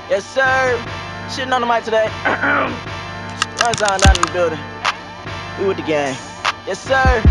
Yes, sir. Shitting on the mic today. Young Zion down in the building. We with the gang. Yes, sir.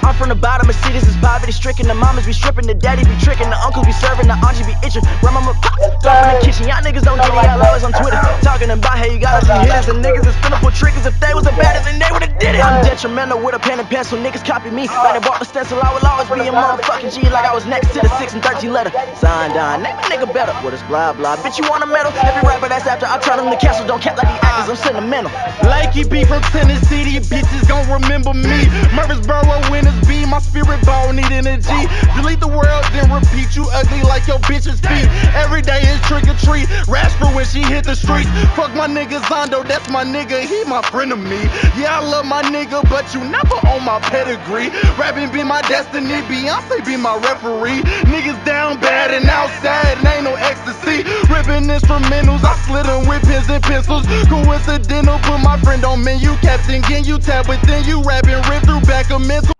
I'm from the bottom, Mercedes is Bavid stricken. The mamas be stripping, the daddy be tricking, the uncles be serving, the auntie be itching. Grandmama pop, drop in the kitchen. Y'all niggas don't get it, y'all always on Twitter talking about how you gotta be hitters. And niggas is finna pull triggers. If they was a baddie, then they would've did it. I'm detrimental with a pen and pencil. Niggas copy me like they bought the stencil. I will always be a motherfucking G, like I was next to the 6 and 13 letter. Signed on, name a nigga better. What is blah blah? Bitch, you want a medal? Every rapper that's after I turn them to castle. Don't cap like the actors, I'm sentimental. Like he be from Tennessee, these bitches gon' remember me. Murfreesboro winners be my spirit ball needing a G. Delete the world, then repeat. You ugly like your bitch's feet. Every day is trick or treat. Rasper when she hit the streets. Fuck my nigga Zondo, that's my nigga. He my friend of me. Yeah, I love my nigga, but you never on my pedigree. Rapping be my destiny. Beyonce be my referee. Niggas down bad and outside, and ain't no ecstasy. Ripping instrumentals, I slit them with pens and pencils. Coincidental, put my friend on menu. Captain, can you tap within you? Rapping, rip through back of mental.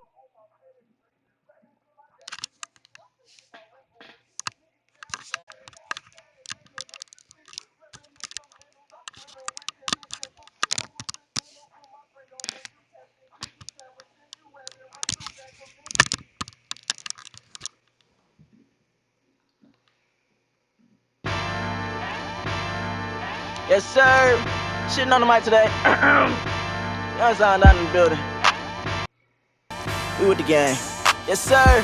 Yes, sir. Shitting on the mic today. Young Zion down in the building. We with the gang. Yes, sir.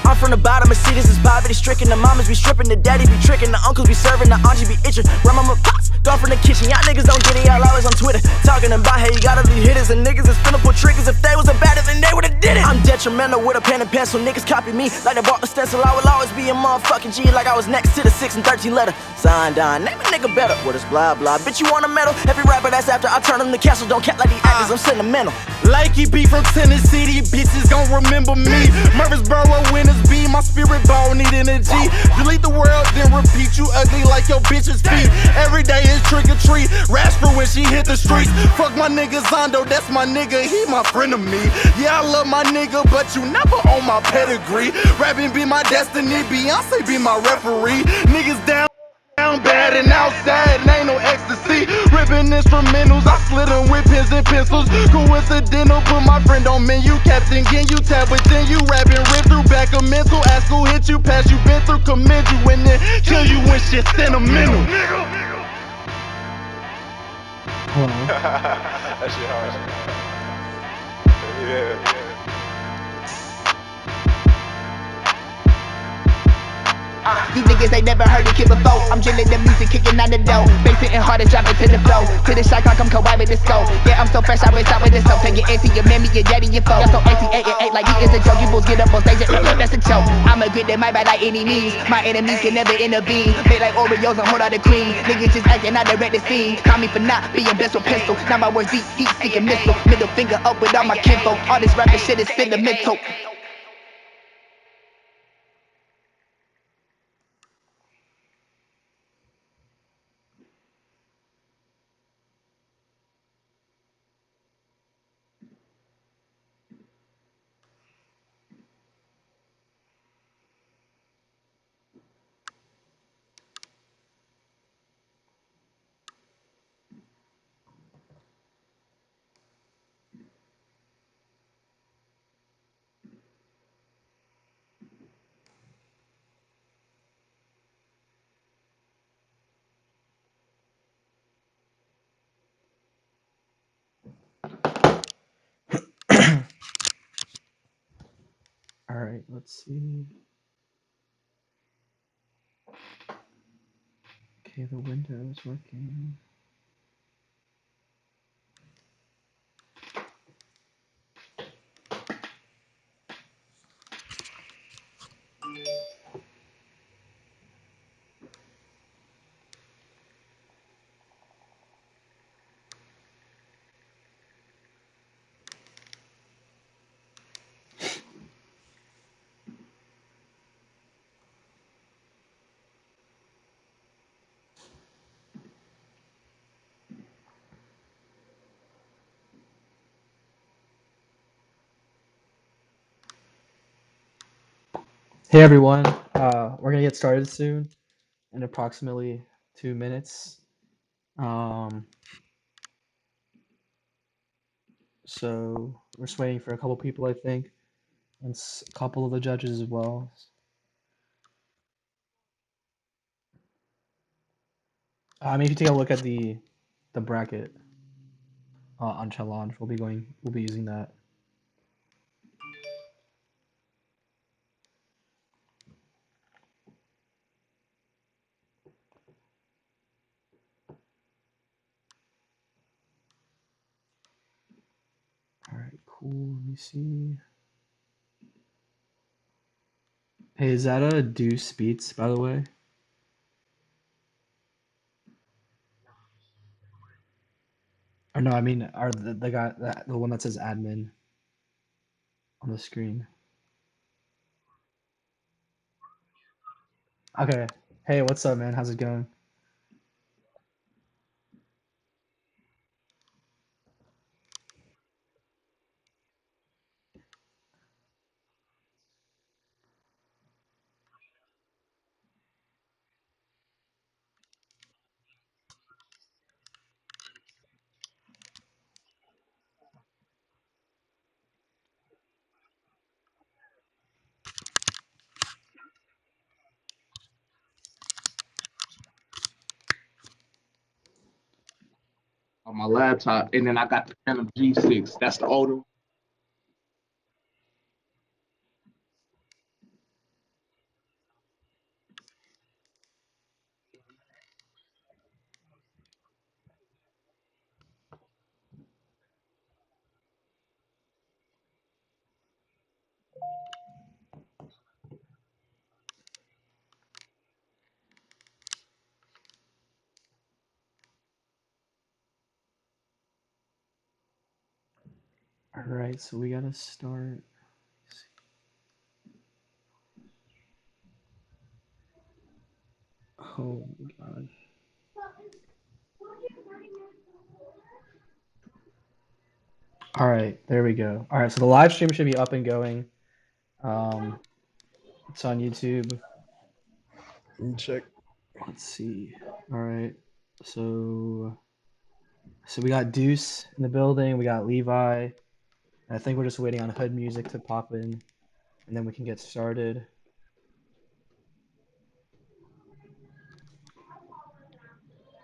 I'm from the bottom, Mercedes is Bavid stricken. The mamas be stripping, the daddy be tricking, the uncles be serving, the auntie be itching. Grandmama pops, gone from the kitchen. Y'all niggas don't get it, y'all always on Twitter talking about how you gotta be hitters. And niggas is finna pull triggers. If they was a baddie, then they would've did it. I'm detrimental with a pen and pencil. Niggas copy me like they bought the stencil. I will always be a motherfucking G, like I was next to the 6 and 13 letter. Signed on, name a nigga better. What is blah blah? Bitch, you want a medal? Every rapper that's after I turn them to castle. Don't cap like the actors, I'm sentimental. Like he be from Tennessee, these bitches gon' remember me. Murfreesboro winners be my spirit ball needing a G. Delete the world, then repeat. You ugly like your bitch's feet. Every day is trick or treat. Rasper when she hit the streets. Fuck my nigga Zondo, that's my nigga. He my friend of me. Yeah, I love my nigga, but you never on my pedigree. Rapping be my destiny. Beyonce be my referee. Niggas down bad and outside, and ain't no ecstasy. Ripping instrumentals, I slit them with pens and pencils. Coincidental, put my friend on menu. Captain, can you tap within you? Rapping, rip through back of mental. Ask who hit you, pass you, been through, commend you, and then kill you when shit sentimental. That shit hard. Yeah. These niggas ain't never heard the kid before. I'm drilling the music, kicking on the dough. Bass hitting hard and drop it to the flow. To the shot clock, I'm co-wild with the scope. Yeah, I'm so fresh, I race out with the soap. Take your auntie, your mammy, your daddy, your foe. I'm so anti-8 like he is a joke. You bulls get up on stage and that's a joke. I'm a grit that might bite like any means. My enemies can never intervene. Made like Oreos and hold out the cream. Niggas just acting, I direct the scene. Call me for not being best with pencil. Now my words deep, heat seeking missile. Middle finger up with all my kinfolk. All this rapping shit is sentimental. All right, let's see. Okay, the window is working. Hey everyone, we're gonna get started soon in approximately 2 minutes. Um, so we're just waiting for a couple people, I think, and a couple of the judges as well. I mean, if you take a look at the bracket on challenge, we'll be using that. All right, cool. Let me see. Hey, is that a Deuce Beats, by the way? Or no, I mean, are the guy the one that says admin on the screen? Okay. Hey, what's up, man? How's it going? On my laptop, and then I got the Phantom G6. That's the older one. All right, so we gotta start. Oh my God. All right, there we go. All right, so the live stream should be up and going. Um, it's on YouTube. Let me check. Let's see. All right, so we got Deuce in the building. We got Levi. I think we're just waiting on Hood Music to pop in, and then we can get started.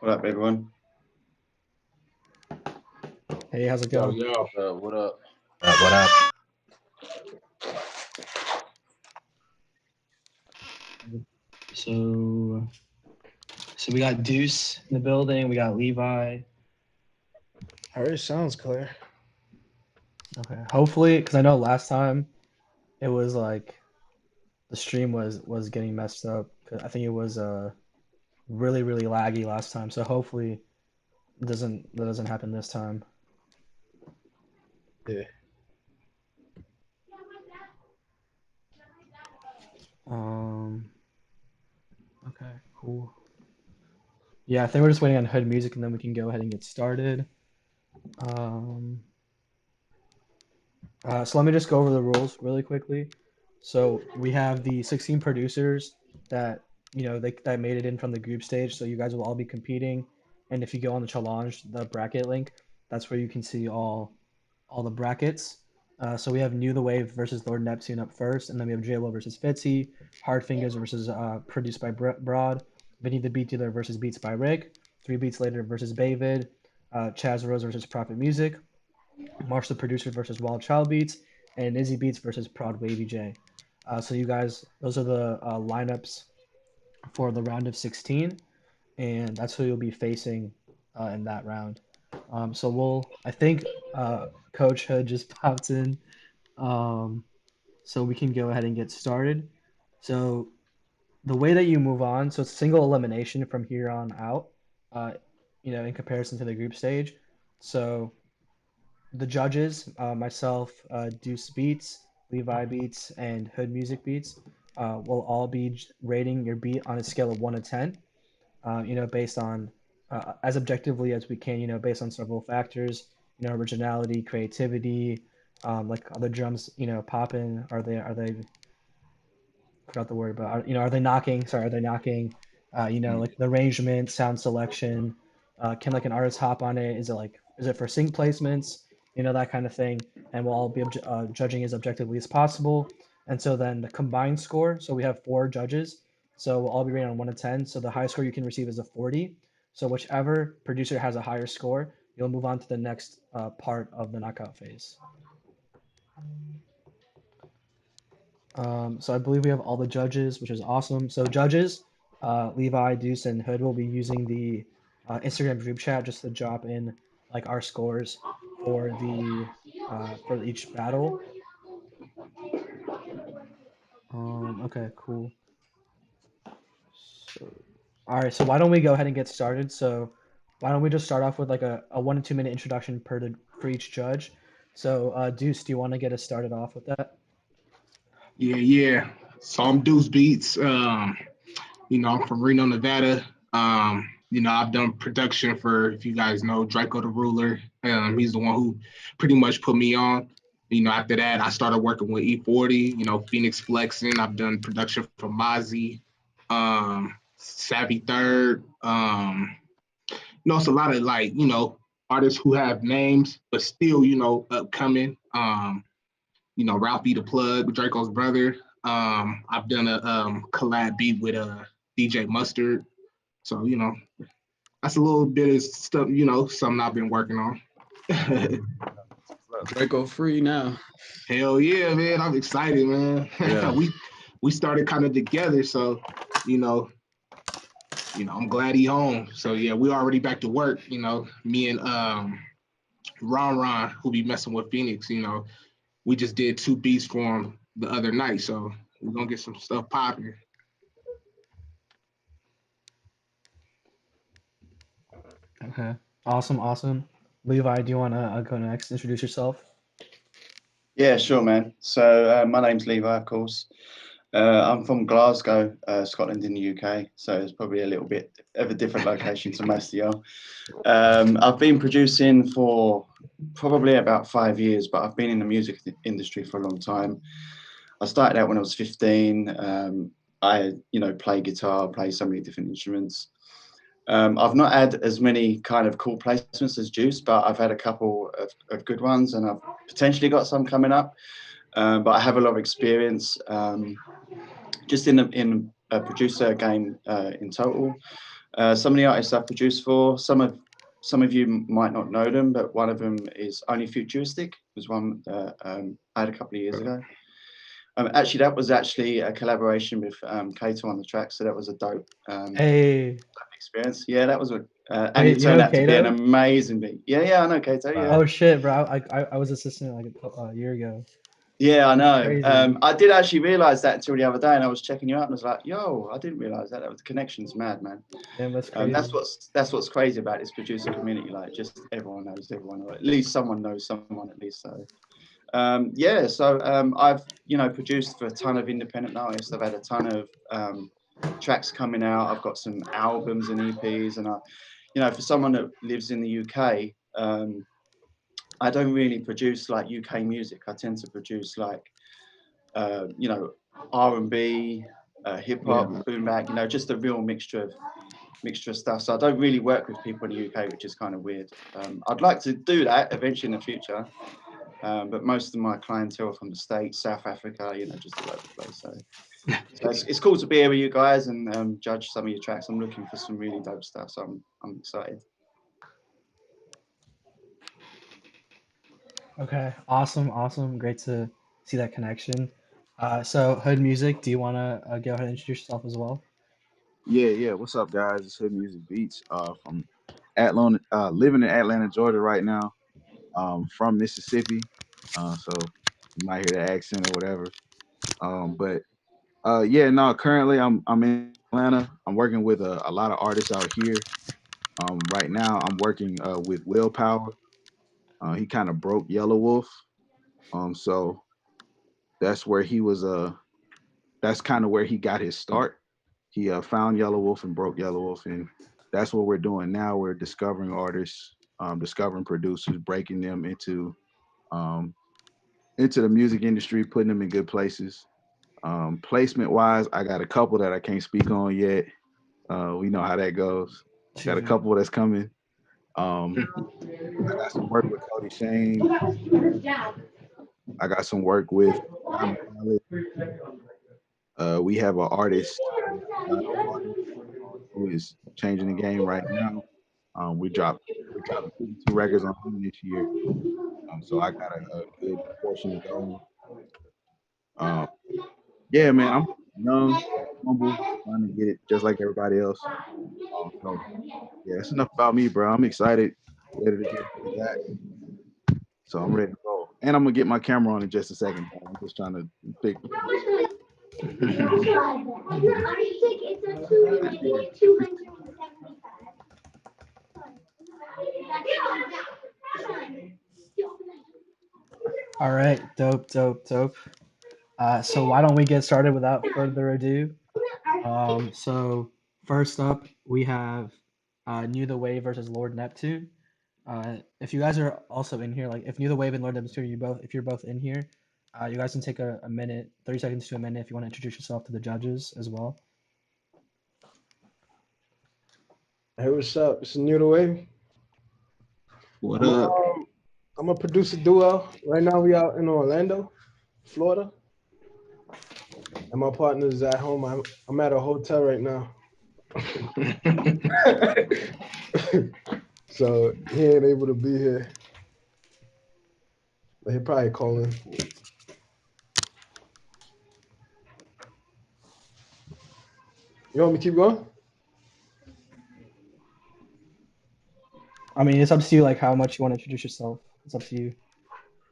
What up, everyone? Hey, how's it Yo, going? yo. What up? What up? So we got Deuce in the building. We got Levi. Already sounds clear. Okay, hopefully, because I know last time it was like the stream was getting messed up. 'Cause I think it was really laggy last time. So hopefully that doesn't happen this time. Yeah. Um. Okay. Cool. Yeah, I think we're just waiting on Hood Music, and then we can go ahead and get started. Um. So let me just go over the rules really quickly. So we have the 16 producers that that made it in from the group stage. So you guys will all be competing, and if you go on the challenge, the bracket link, that's where you can see all the brackets. So we have New the Wave versus Lord Neptune up first, and then we have JLo versus Fitzy, Hard Fingers versus produced by Broad, Vinnie the Beat Dealer versus Beats by Rick, Three Beats Later versus Bavid, Chaz Rose versus Profit Music, Marsh the Producer versus Wild Child Beats, and Nizzy Beats versus Proud Wavy J. So you guys, those are the lineups for the round of 16, and that's who you'll be facing in that round. I think Coach Hood just popped in, um, so we can go ahead and get started. So the way that you move on, so it's single elimination from here on out, uh, in comparison to the group stage. So the judges, myself, Deuce Beats, Levi Beats, and Hood Music Beats, will all be rating your beat on a scale of 1 to 10. Based on as objectively as we can. Based on several factors. Originality, creativity, like are the drums, popping? Are they forgot the word, but are they knocking? Sorry, are they knocking? Mm. Like the arrangement, sound selection. Can like an artist hop on it? Is it for sync placements? That kind of thing. And we'll all be judging as objectively as possible. And so then the combined score. So we have four judges. So we'll all be rated on 1 to 10. So the highest score you can receive is a 40. So whichever producer has a higher score, you'll move on to the next part of the knockout phase. So I believe we have all the judges, which is awesome. So judges, Levi, Deuce, and Hood will be using the Instagram group chat just to drop in like our scores for the for each battle. Okay, cool. So, all right. So why don't we go ahead and get started? So why don't we just start off with like a 1 to 2 minute introduction for each judge. So Deuce, do you want to get us started off with that? Yeah, yeah. So I'm Deuce Beats. I'm from Reno, Nevada. I've done production for, if you guys know, Draco the Ruler. He's the one who pretty much put me on. After that, I started working with E40, Phoenix Flexing. I've done production for Mozzie, Savvy Third. It's a lot of artists who have names, but still, upcoming. Ralphie the Plug, Draco's brother. I've done a collab beat with DJ Mustard. So, that's a little bit of stuff, something I've been working on. Draco free now. Hell yeah, man. I'm excited, man. Yeah. we started kind of together, so you know, I'm glad he home. So yeah, we already back to work, Me and Ron, who be messing with Phoenix, we just did 2 beats for him the other night, so we're gonna get some stuff popping. Okay. Awesome, awesome. Levi, do you want to go next? Introduce yourself. Yeah, sure, man. So my name's Levi, of course. I'm from Glasgow, Scotland in the UK. So it's probably a little bit of a different location to most of y'all. I've been producing for probably about 5 years, but I've been in the music industry for a long time. I started out when I was 15. I, play guitar, play so many different instruments. I've not had as many kind of cool placements as Juice, but I've had a couple of good ones, and I've potentially got some coming up. But I have a lot of experience just in a producer game in total. Some of the artists I've produced for, some of you might not know them, but one of them is Only Futuristic. Was one I had a couple of years ago. Actually, that was actually a collaboration with Kato on the track, so that was a dope Hey, experience. Yeah, that was and wait, it turned out to be an Kato? amazing beat. Yeah, I know Kato. Yeah, Oh shit, bro! I was assistant like a year ago. yeah, I That's know. crazy. I did actually realize that until the other day, and I was checking you out, and I was like, "Yo, I didn't realize that. That was the connection's mad, man." Damn, that's crazy. That's what's crazy about this producer community. Like, just everyone knows everyone, or at least someone knows someone, at least. So, yeah. So, I've produced for a ton of independent artists. I've had a ton of tracks coming out. I've got some albums and EPs, and for someone that lives in the UK, I don't really produce like UK music. I tend to produce like R&B, hip Yeah, hop, boom bap. Just a real mixture of stuff. So I don't really work with people in the UK, which is kind of weird. I'd like to do that eventually in the future, but most of my clientele are from the States, South Africa, just all over the place. So it's cool to be here with you guys and judge some of your tracks. I'm looking for some really dope stuff, so I'm excited. Okay, awesome, awesome. Great to see that connection. So Hood Music, do you want to go ahead and introduce yourself as well? Yeah. What's up, guys? It's Hood Music Beats. From Atlanta, living in Atlanta, Georgia right now. From Mississippi. So you might hear the accent or whatever. But yeah, no. Currently, I'm in Atlanta. I'm working with a lot of artists out here. Right now, I'm working with Willpower. He kind of broke Yellow Wolf. So that's where he was. That's kind of where he got his start. He found Yellow Wolf and broke Yellow Wolf, and that's what we're doing now. We're discovering artists, discovering producers, breaking them um, into the music industry, putting them in good places. Placement wise, I got a couple that I can't speak on yet. We know how that goes. Got a couple that's coming. I got some work with Cody Shane. I got some work with Diamond Pilot. We have an artist, who is changing the game right now. We're dropping 52 records on him this year. So I got a good portion of those. Yeah, man, I'm young, humble, trying to get it just like everybody else. So yeah, that's enough about me, bro. I'm excited, ready to get into that. So I'm ready to go. And I'm gonna get my camera on in just a second, bro. I'm just trying to pick. All right, dope. So why don't we get started without further ado? So first up, we have New the Wave versus Lord Neptune. If you guys are also in here, like if New the Wave and Lord Neptune, if you're both in here, you guys can take a minute, 30 seconds to a minute, if you want to introduce yourself to the judges as well. Hey, what's up? It's New the Wave. What up? I'm a producer duo. Right now we out in Orlando, Florida. And my partner's at home. I'm at a hotel right now. So he ain't able to be here. But he'll probably call in. You want me to keep going? I mean, it's up to you, like how much you want to introduce yourself. It's up to you.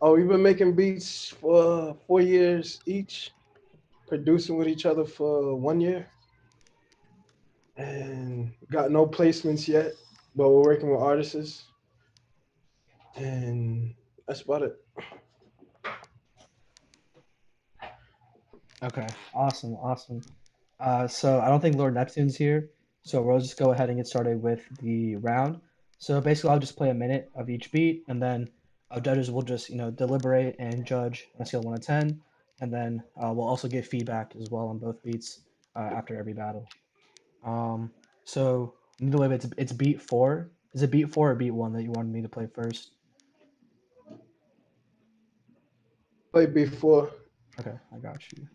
Oh, we've been making beats for 4 years each, producing with each other for 1 year. And got no placements yet, but we're working with artists. And that's about it. Okay, awesome. So I don't think Lord Neptune's here, so we'll just go ahead and get started with the round. So basically, I'll just play a minute of each beat, and then our judges will just deliberate and judge on a scale of 1 to 10, and then we'll also give feedback as well on both beats after every battle. So either way, it's beat 4. Is it beat 4 or beat 1 that you wanted me to play first? Play before. Okay, I got you.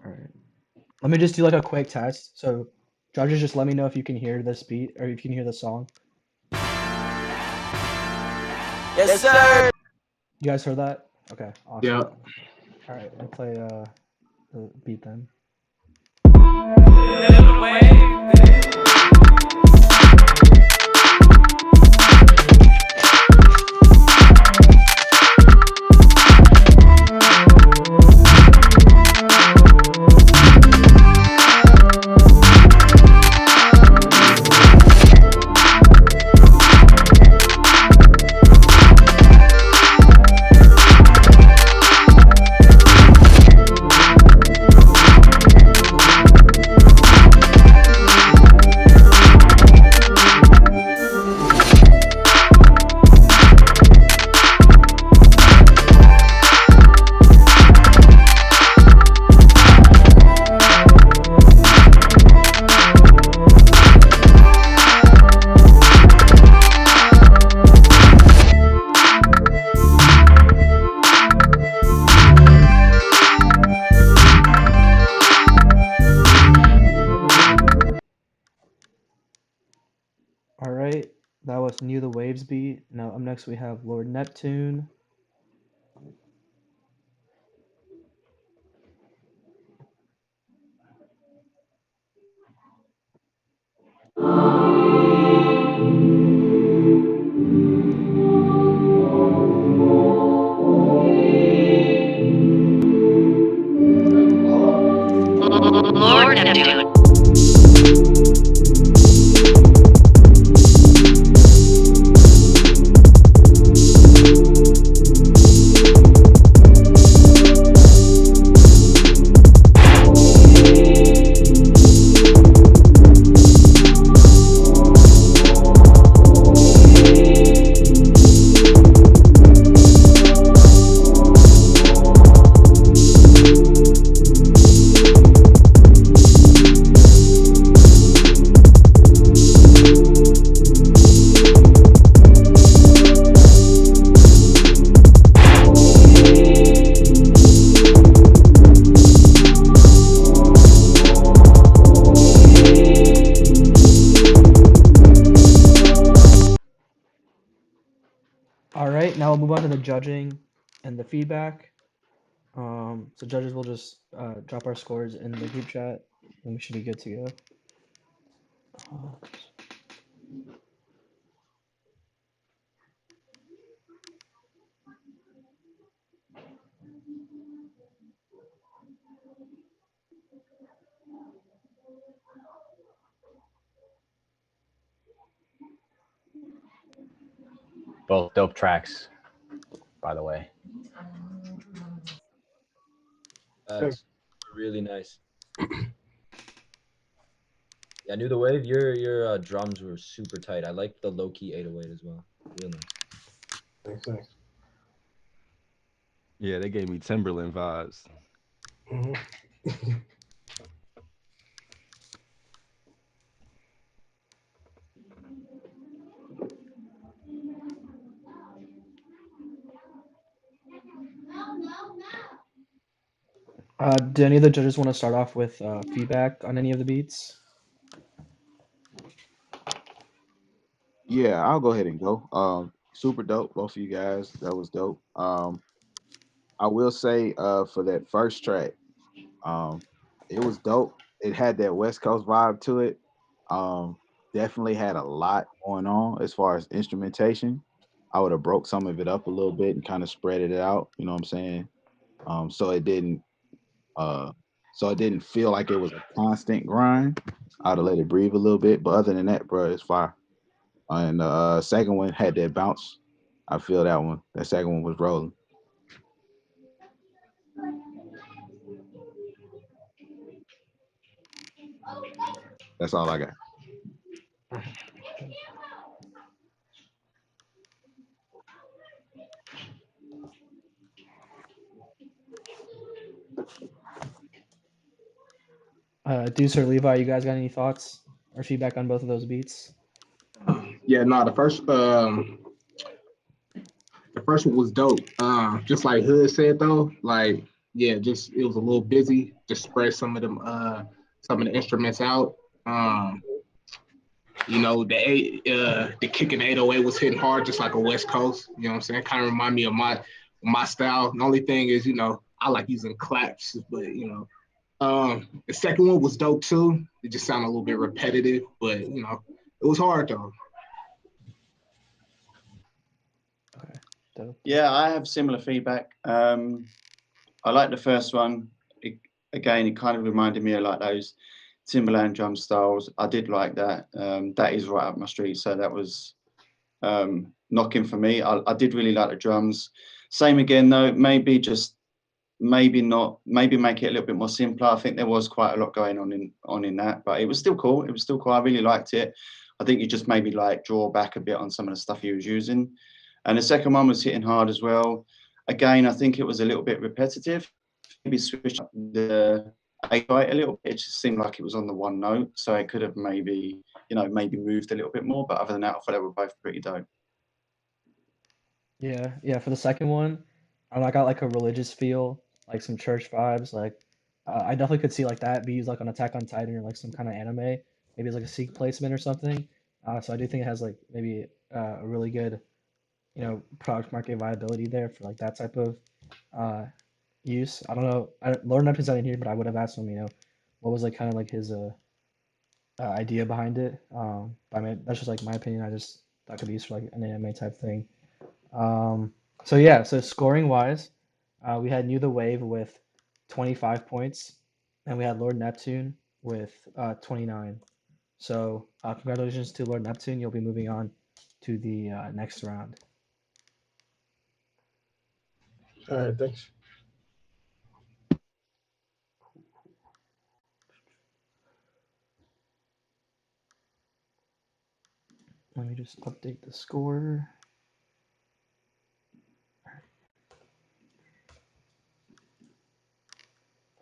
All right. Let me just do like a quick test. So, judges, just let me know if you can hear this beat or if you can hear the song. Yes, sir. You guys heard that? Okay, awesome. Yeah. All right, I'll play the beat then. All right, that was New the Waves beat. Now up next we have Lord Neptune. Lord Neptune. All right, now we'll move on to the judging and the feedback. So judges will just drop our scores in the group chat, and we should be good to go. Uh, Both dope tracks, by the way. Thanks. Really nice. Yeah, I knew the wave. Your drums were super tight. I like the low key 808 as well. Real nice. Thanks. Yeah, they gave me Timberland vibes. Hmm. do any of the judges want to start off with feedback on any of the beats? Yeah, I'll go ahead and go. Super dope, both of you guys. That was dope. I will say, for that first track, um, it was dope. It had that West Coast vibe to it. Um, Definitely had a lot going on as far as instrumentation. I would have broke some of it up a little bit and kind of spread it out. You know what I'm saying? Um, so it didn't, uh, so it didn't feel like it was a constant grind. I'd have let it breathe a little bit. But other than that, bro, it's fire. And the second one had that bounce. I feel that one. That second one was rolling. That's all I got. Deuce or Levi, you guys got any thoughts or feedback on both of those beats? Yeah, no, the first one was dope. Just like Hood said though, like yeah, just it was a little busy. Just spread some of the instruments out. Um, the kick in 808 was hitting hard, just like a West Coast. You know what I'm saying? Kind of remind me of my style. The only thing is, I like using claps, but the second one was dope too. It just sounded a little bit repetitive, but it was hard though. Okay, dope. Yeah, I have similar feedback. I like the first one. Again, it kind of reminded me of like those Timberland drum styles. I did like that. That is right up my street. So that was knocking for me. I did really like the drums. Same again though. Maybe not. Maybe make it a little bit more simpler. I think there was quite a lot going on in that, but it was still cool. It was still cool. I really liked it. I think you just maybe like draw back a bit on some of the stuff he was using. And the second one was hitting hard as well. Again, I think it was a little bit repetitive. Maybe switch up the A a little bit. It just seemed like it was on the one note, so it could have maybe moved a little bit more. But other than that, I thought they were both pretty dope. Yeah. For the second one, I got like a religious feel, like some church vibes. Like, I definitely could see like that be used like on Attack on Titan or like some kind of anime. Maybe it's like a seek placement or something. So I do think it has like maybe a really good, product market viability there for like that type of uh, use. I don't know. Lord Neptune's not in here, but I would have asked him, what was like kind of like his idea behind it. But I mean, that's just like my opinion. I just thought could be used for like an anime type thing. So yeah, so scoring wise, we had New the Wave with 25 points, and we had Lord Neptune with 29. So congratulations to Lord Neptune. You'll be moving on to the next round. All right, thanks. Let me just update the score.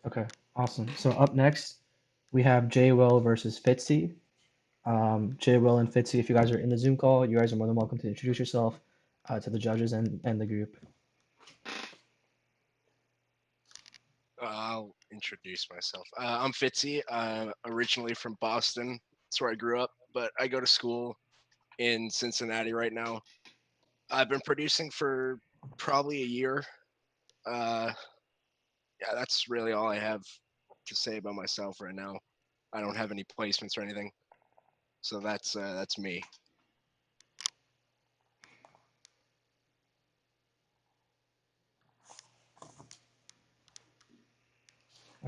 Okay, awesome. So up next, we have J Will versus Fitzy. J Will and Fitzy, if you guys are in the Zoom call, you guys are more than welcome to introduce yourself to the judges and the group. I'll introduce myself. I'm Fitzy. Originally from Boston. That's where I grew up, but I go to school in Cincinnati right now. I've been producing for probably a year. Uh, yeah, that's really all I have to say about myself right now. I don't have any placements or anything, so that's me.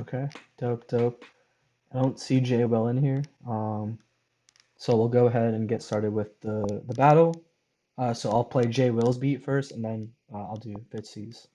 Okay, dope, dope. I don't see Jay Will in here. So we'll go ahead and get started with the battle. So I'll play Jay Will's beat first, and then I'll do Fitzy's.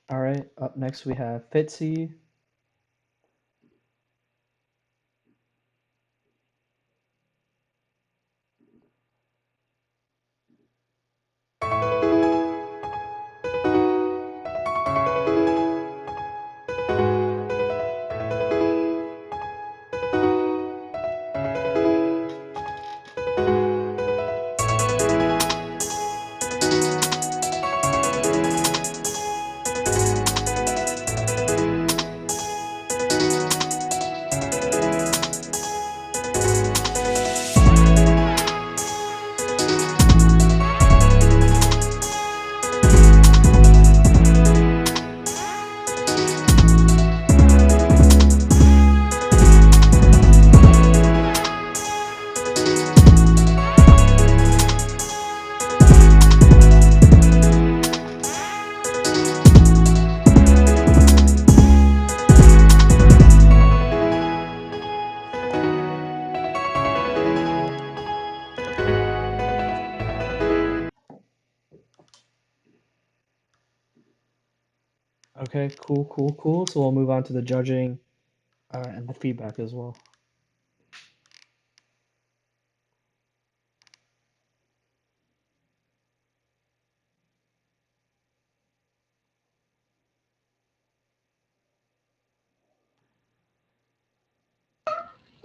All right, up next we have Fitzy. Okay, cool, cool, cool. So we'll move on to the judging and the feedback as well.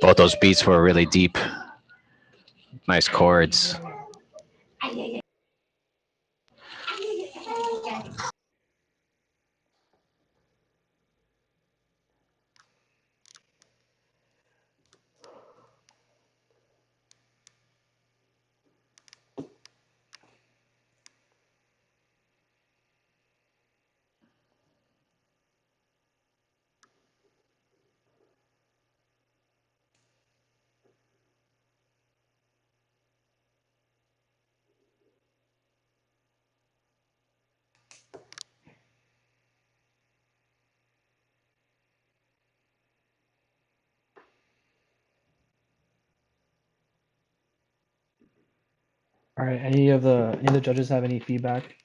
Both those beats were really deep. Nice chords. All right, any of the judges have any feedback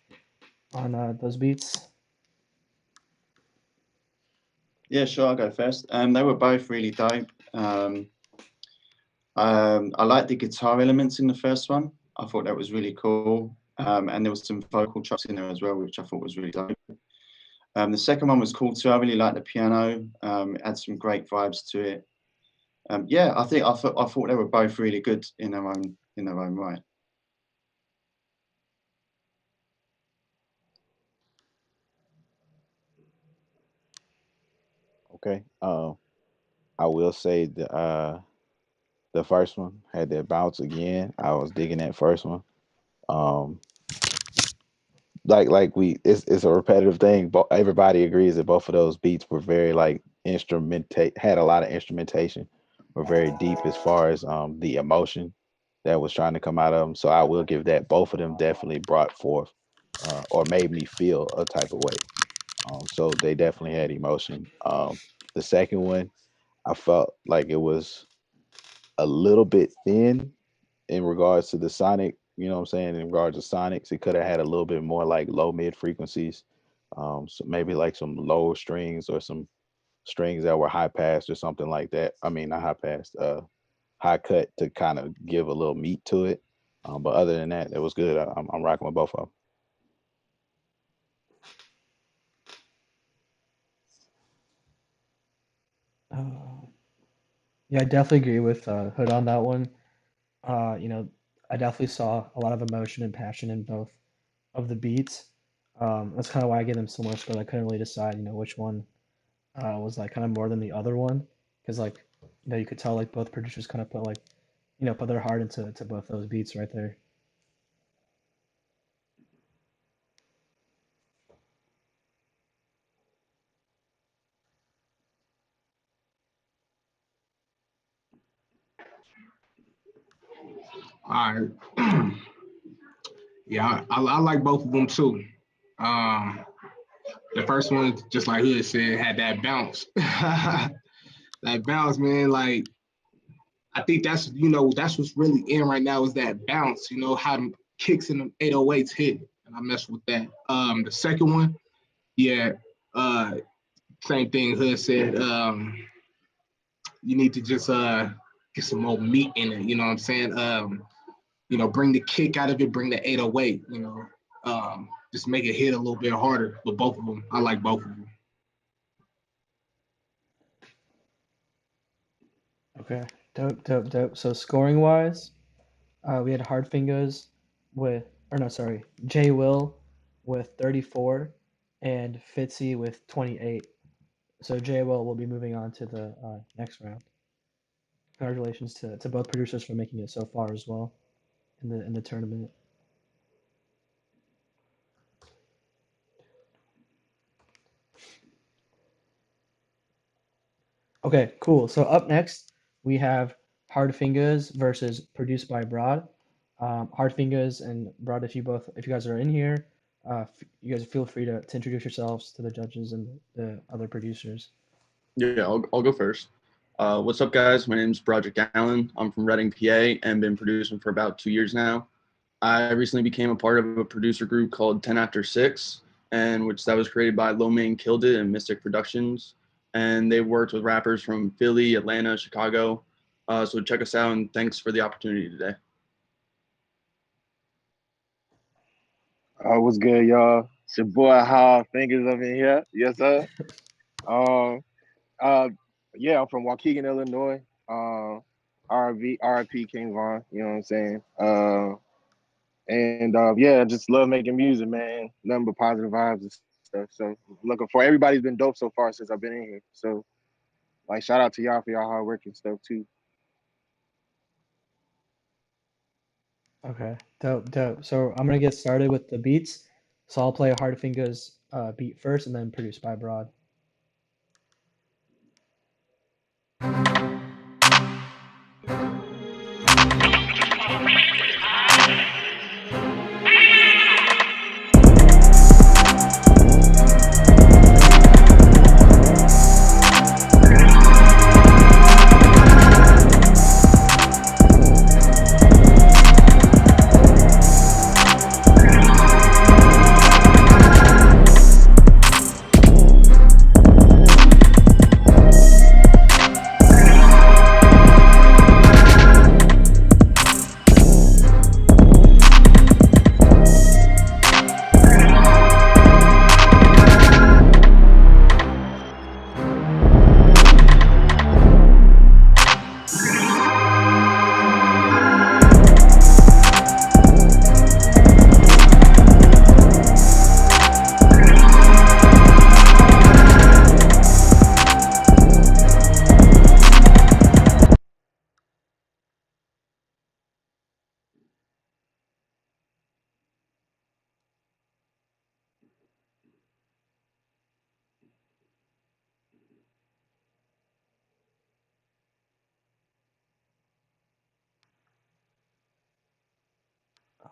on those beats? Yeah, sure, I'll go first. They were both really dope. I liked the guitar elements in the first one. I thought that was really cool. And there was some vocal chops in there as well, which I thought was really dope. The second one was cool too. I really liked the piano. It had some great vibes to it. Yeah, I thought they were both really good in their own right. Okay. I will say the first one had that bounce again. I was digging that first one. Um, it's a repetitive thing, but everybody agrees that both of those beats were very like had a lot of instrumentation, were very deep as far as the emotion that was trying to come out of them. So I will give that. Both of them definitely brought forth or made me feel a type of way. So they definitely had emotion. The second one, I felt like it was a little bit thin in regards to the sonic, you know what I'm saying? In regards to sonics, it could have had a little bit more like low mid frequencies. So maybe like some low strings or some strings that were high passed or something like that. I mean, not high passed, high cut to kind of give a little meat to it. But other than that, it was good. I'm rocking with both of them. Yeah, I definitely agree with Hood on that one. I definitely saw a lot of emotion and passion in both of the beats. That's kind of why I gave them similar scores. I couldn't really decide, which one was like kind of more than the other one, because like, you could tell like both producers kind of put like, put their heart into both those beats right there. All right. Yeah, I like both of them too. The first one, just like Hood said, had that bounce. That bounce, man. Like I think that's what's really in right now is that bounce. How them kicks and them 808s hit, and I mess with that. The second one, yeah, same thing. Hood said, you need to just get some more meat in it. You know what I'm saying? Bring the kick out of it, bring the 808. Just make it hit a little bit harder. But both of them, I like both of them. Okay, dope. So scoring wise, we had Hard Fingers J Will with 34 and Fitzy with 28. So J will be moving on to the next round. Congratulations to both producers for making it so far as well in the tournament. Okay, cool. So up next we have Hard Fingers versus Produced by Broad. Hard Fingers and Broad, if you guys are in here, you guys feel free to introduce yourselves to the judges and the other producers. Yeah, I'll go first. What's up, guys? My name is Broderick Allen. I'm from Reading, PA, and been producing for about 2 years now. I recently became a part of a producer group called 10 After 6, and that was created by Lo Mein Killed It and Mystic Productions. And they've worked with rappers from Philly, Atlanta, Chicago. So check us out, and thanks for the opportunity today. What's good, y'all? It's your boy Hard Fingers up in here. Yes, sir. Yeah, I'm from Waukegan, Illinois. RIP King Von, you know what I'm saying? Yeah, just love making music, man. Nothing but positive vibes and stuff. So looking for everybody's been dope so far since I've been in here. So like shout out to y'all for y'all hard work and stuff too. Okay, dope. So I'm gonna get started with the beats. So I'll play Hard Fingers beat first, and then Produced by Broad.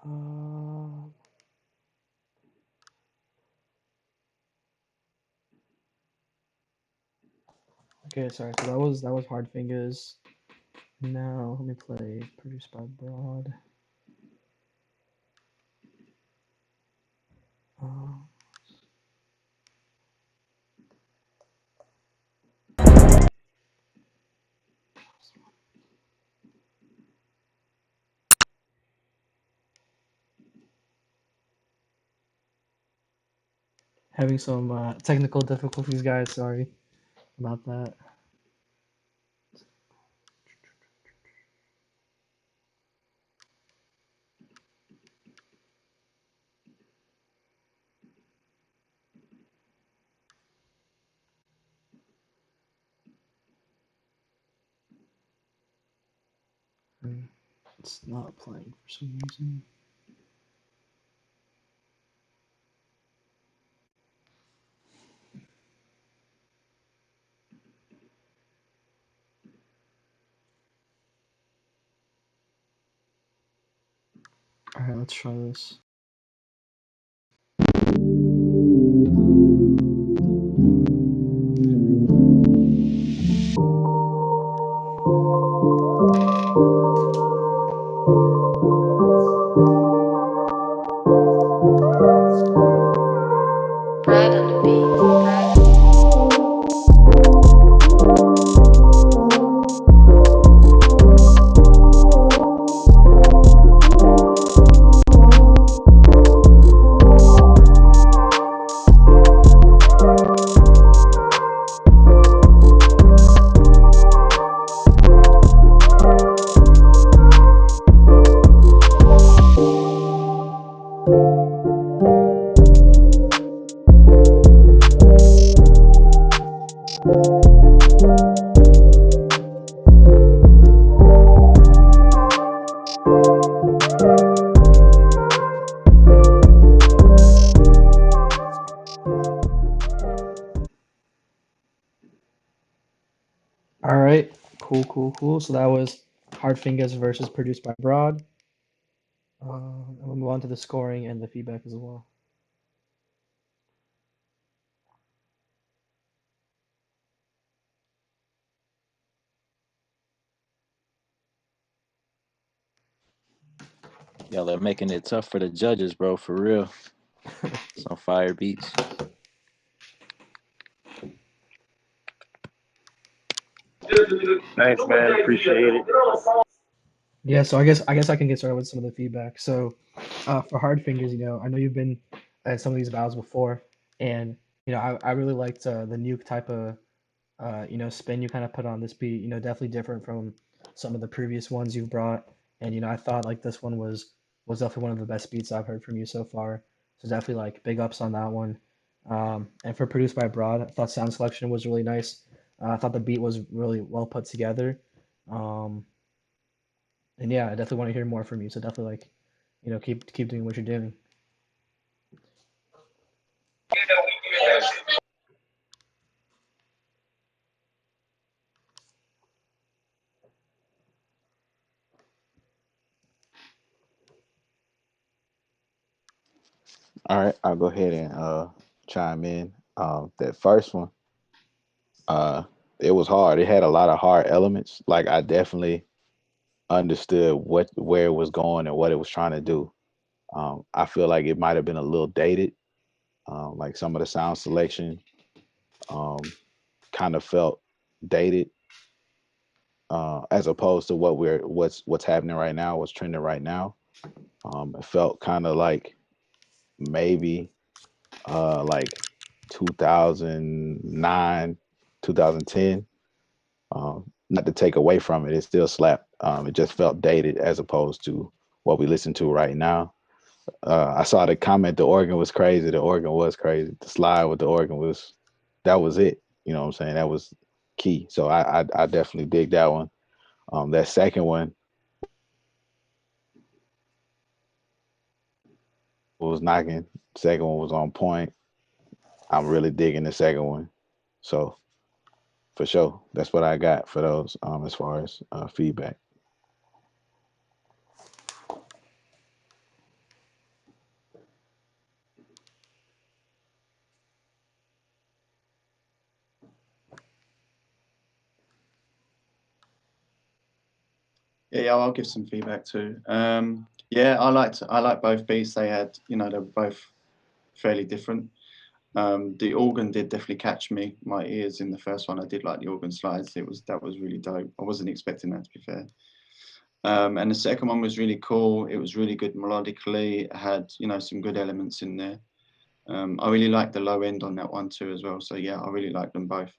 Um, okay, sorry. So that was Hard Fingers. Now let me play produced by Broad. Um, having some technical difficulties, guys. Sorry about that. It's not playing for some reason. All right, let's try this. Brad on the beat. All right, cool. So that was Hard Fingers versus produced by Broad. And we'll move on to the scoring and the feedback as well. Y'all are making it tough for the judges, bro. For real. Some fire beats. Thanks, man. Appreciate it. Yeah, so I guess I can get started with some of the feedback. So, for Hard Fingers, I know you've been at some of these battles before, and I really liked the nuke type of spin you kind of put on this beat. Definitely different from some of the previous ones you've brought, and I thought like this one was definitely one of the best beats I've heard from you so far. So definitely like big ups on that one. And for produced by Broad, I thought sound selection was really nice. I thought the beat was really well put together. Um, and yeah, I definitely want to hear more from you. So definitely like, keep doing what you're doing. All right, I'll go ahead and chime in. That first one, uh, it was hard. It had a lot of hard elements. Like I definitely understood where it was going and what it was trying to do. I feel like it might have been a little dated. Like some of the sound selection kind of felt dated, as opposed to what's happening right now, what's trending right now. It felt kind of like maybe like 2009, 2010. Not to take away from it, it still slapped. It just felt dated as opposed to what we listen to right now. I saw the comment, the organ was crazy. The organ was crazy. The slide with the organ that was it. You know what I'm saying? That was key. So I definitely dig that one. That second one was knocking. Second one was on point. I'm really digging the second one. So for sure, that's what I got for those as far as feedback. Yeah, I'll give some feedback too. Yeah, I like both beats. They had, you know, they were both fairly different. The organ did definitely catch my ears in the first one. I did like the organ slides. That was really dope. I wasn't expecting that, to be fair. And the second one was really cool. It was really good melodically. It had, you know, some good elements in there. I really liked the low end on that one too as well. So yeah, I really liked them both.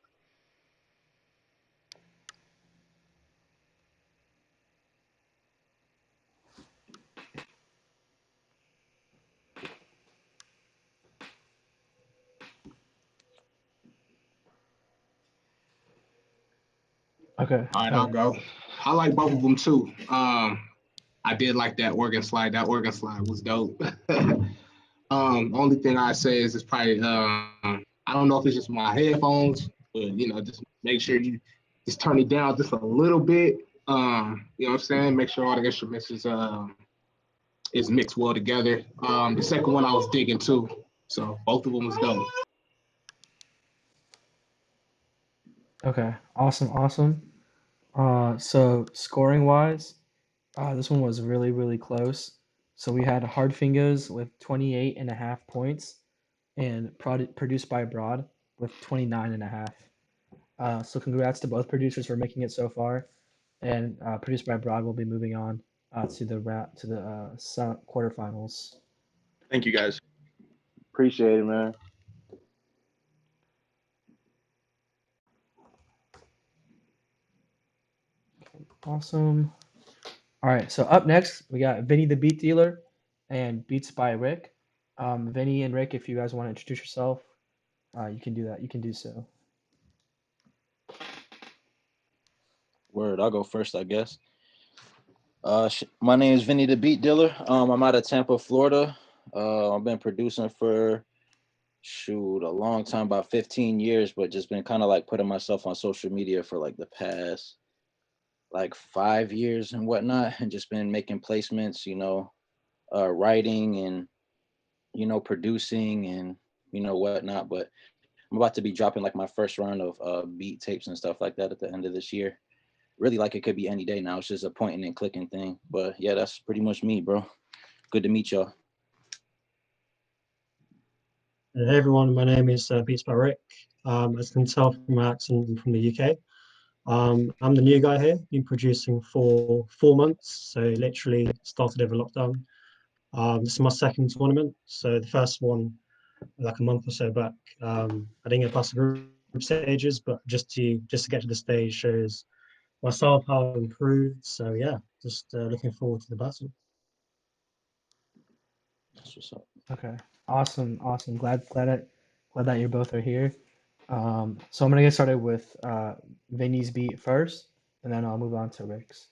Okay. All right, I'll go. I like both of them too. I did like that organ slide. That organ slide was dope. Only thing I say is it's probably I don't know if it's just my headphones, but you know, just make sure you just turn it down just a little bit. You know what I'm saying? Make sure all the instruments is mixed well together. The second one I was digging too, so both of them was dope. Okay. Awesome. Awesome. So scoring wise, this one was really, really close. So we had Hard Fingers with 28.5 points and produced by Broad with 29.5. So congrats to both producers for making it so far. And produced by Broad will be moving on to the quarterfinals. Thank you guys. Appreciate it, man. Awesome. All right, so up next we got Vinny the Beat Dealer and Beats by Rick. Vinny and Rick, if you guys want to introduce yourself, you can do that. You can do so. Word, I'll go first, I guess. My name is Vinnie the Beat Dealer. I'm out of Tampa, Florida. I've been producing for a long time, about 15 years, but just been kind of like putting myself on social media for like the past like 5 years and whatnot, and just been making placements, you know, writing and, you know, producing and, you know, whatnot. But I'm about to be dropping like my first round of beat tapes and stuff like that at the end of this year. Really, like, it could be any day now. It's just a pointing and clicking thing. But yeah, that's pretty much me, bro. Good to meet y'all. Hey everyone, my name is Beats by Rick. As you can tell from my accent, I'm from the UK. I'm the new guy here, been producing for 4 months, so literally started over lockdown. This is my second tournament, so the first one like a month or so back. I didn't get past the group stages, but just to get to the stage shows myself how I've improved. So yeah, just looking forward to the battle. That's what's up. Okay, awesome, awesome. Glad that you both are here. So I'm gonna get started with Vinny's beat first, and then I'll move on to Rick's.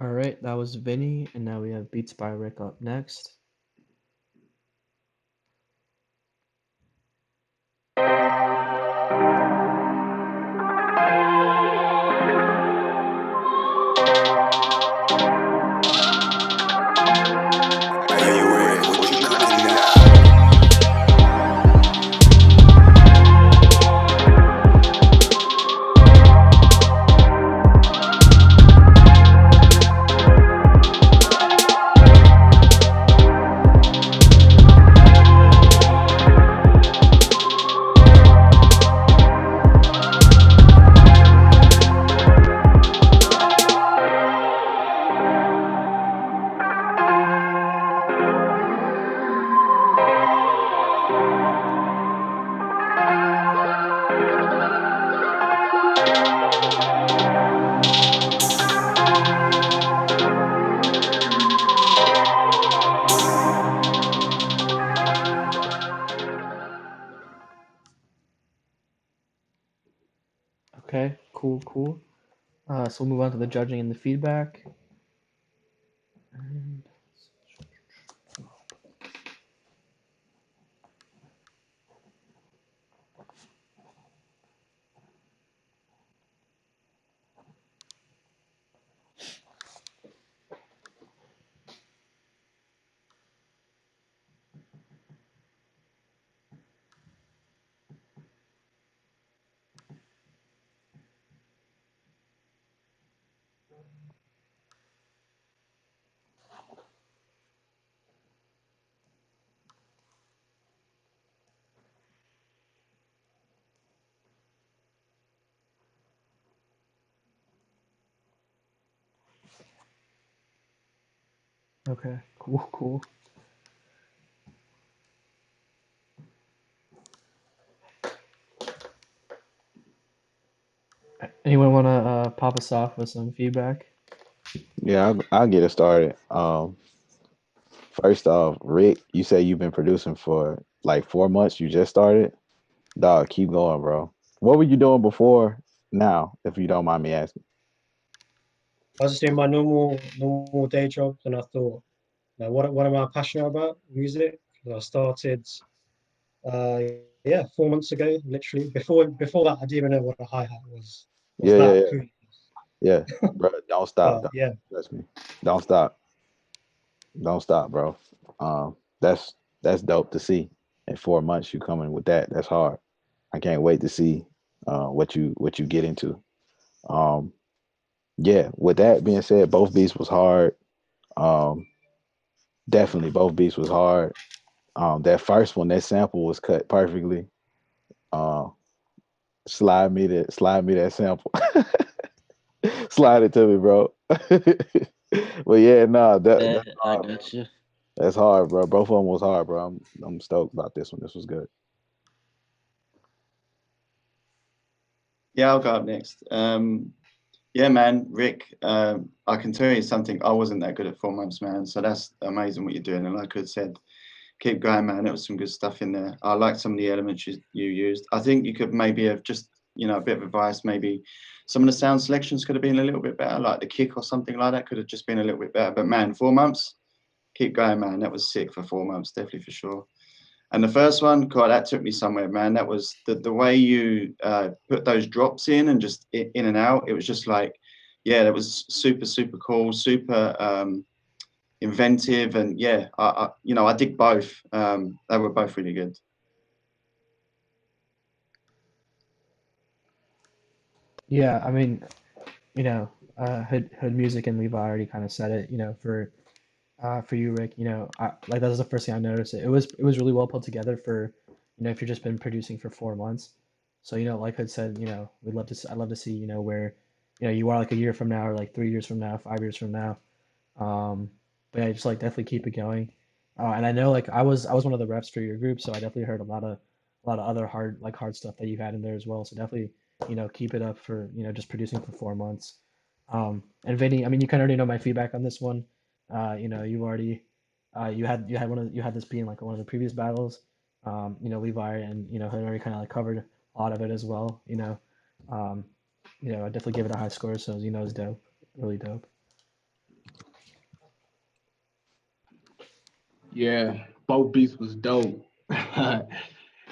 All right, that was Vinny, and now we have Beats by Rick up next. Okay, cool, cool. So we'll move on to the judging and the feedback. And- Okay, cool, cool. Anyone want to pop us off with some feedback? Yeah, I'll get it started. First off, Rick, you say you've been producing for like 4 months. You just started. Dog, keep going, bro. What were you doing before now, if you don't mind me asking? I was just doing my normal day job, and I thought, now what am I passionate about? Music. And I started, yeah, 4 months ago, literally. Before that, I didn't even know what a hi hat was Yeah, yeah, that yeah. clue. Yeah, bro, don't stop. But yeah, Trust me. Don't stop. Don't stop, bro. That's dope to see. In 4 months, you coming with that. That's hard. I can't wait to see what you get into. Um, yeah. With that being said, both beats was hard. Um, definitely both beats was hard. That first one, that sample was cut perfectly. Uh, slide me that sample. Slide it to me, bro. But yeah, nah, Yeah, that's I hard. got you. That's hard, bro. Both of them was hard, bro. I'm stoked about this one. This was good. Yeah, I'll go up next. Yeah, man, Rick, I can tell you something. I wasn't that good at 4 months, man. So that's amazing what you're doing. And like I said, keep going, man. There was some good stuff in there. I like some of the elements you used. I think you could maybe have just, a bit of advice. Maybe some of the sound selections could have been a little bit better, like the kick or something like that could have just been a little bit better. But man, 4 months, keep going, man. That was sick for 4 months, definitely for sure. And the first one, God, that took me somewhere, man. That was the way you put those drops in and just in and out. It was just like, yeah, that was super, super cool, super inventive. And yeah, I dig both. They were both really good. Yeah, I mean, Hood Music and Levi already kind of said it. For you, Rick, like that was the first thing I noticed. It was really well put together for, if you've just been producing for 4 months. So, like Hood said, I'd love to see, where, you are like a year from now or like 3 years from now, 5 years from now. Um, but yeah, just like definitely keep it going. And I know like I was one of the reps for your group, so I definitely heard a lot of other hard stuff that you had in there as well. So definitely, keep it up for, just producing for 4 months. And Vinny, I mean, you kind of already know my feedback on this one. You already you had this being like one of the previous battles. Levi and had already kind of like covered a lot of it as well. Um, I definitely give it a high score, so it's dope, really dope. Yeah, both beats was dope.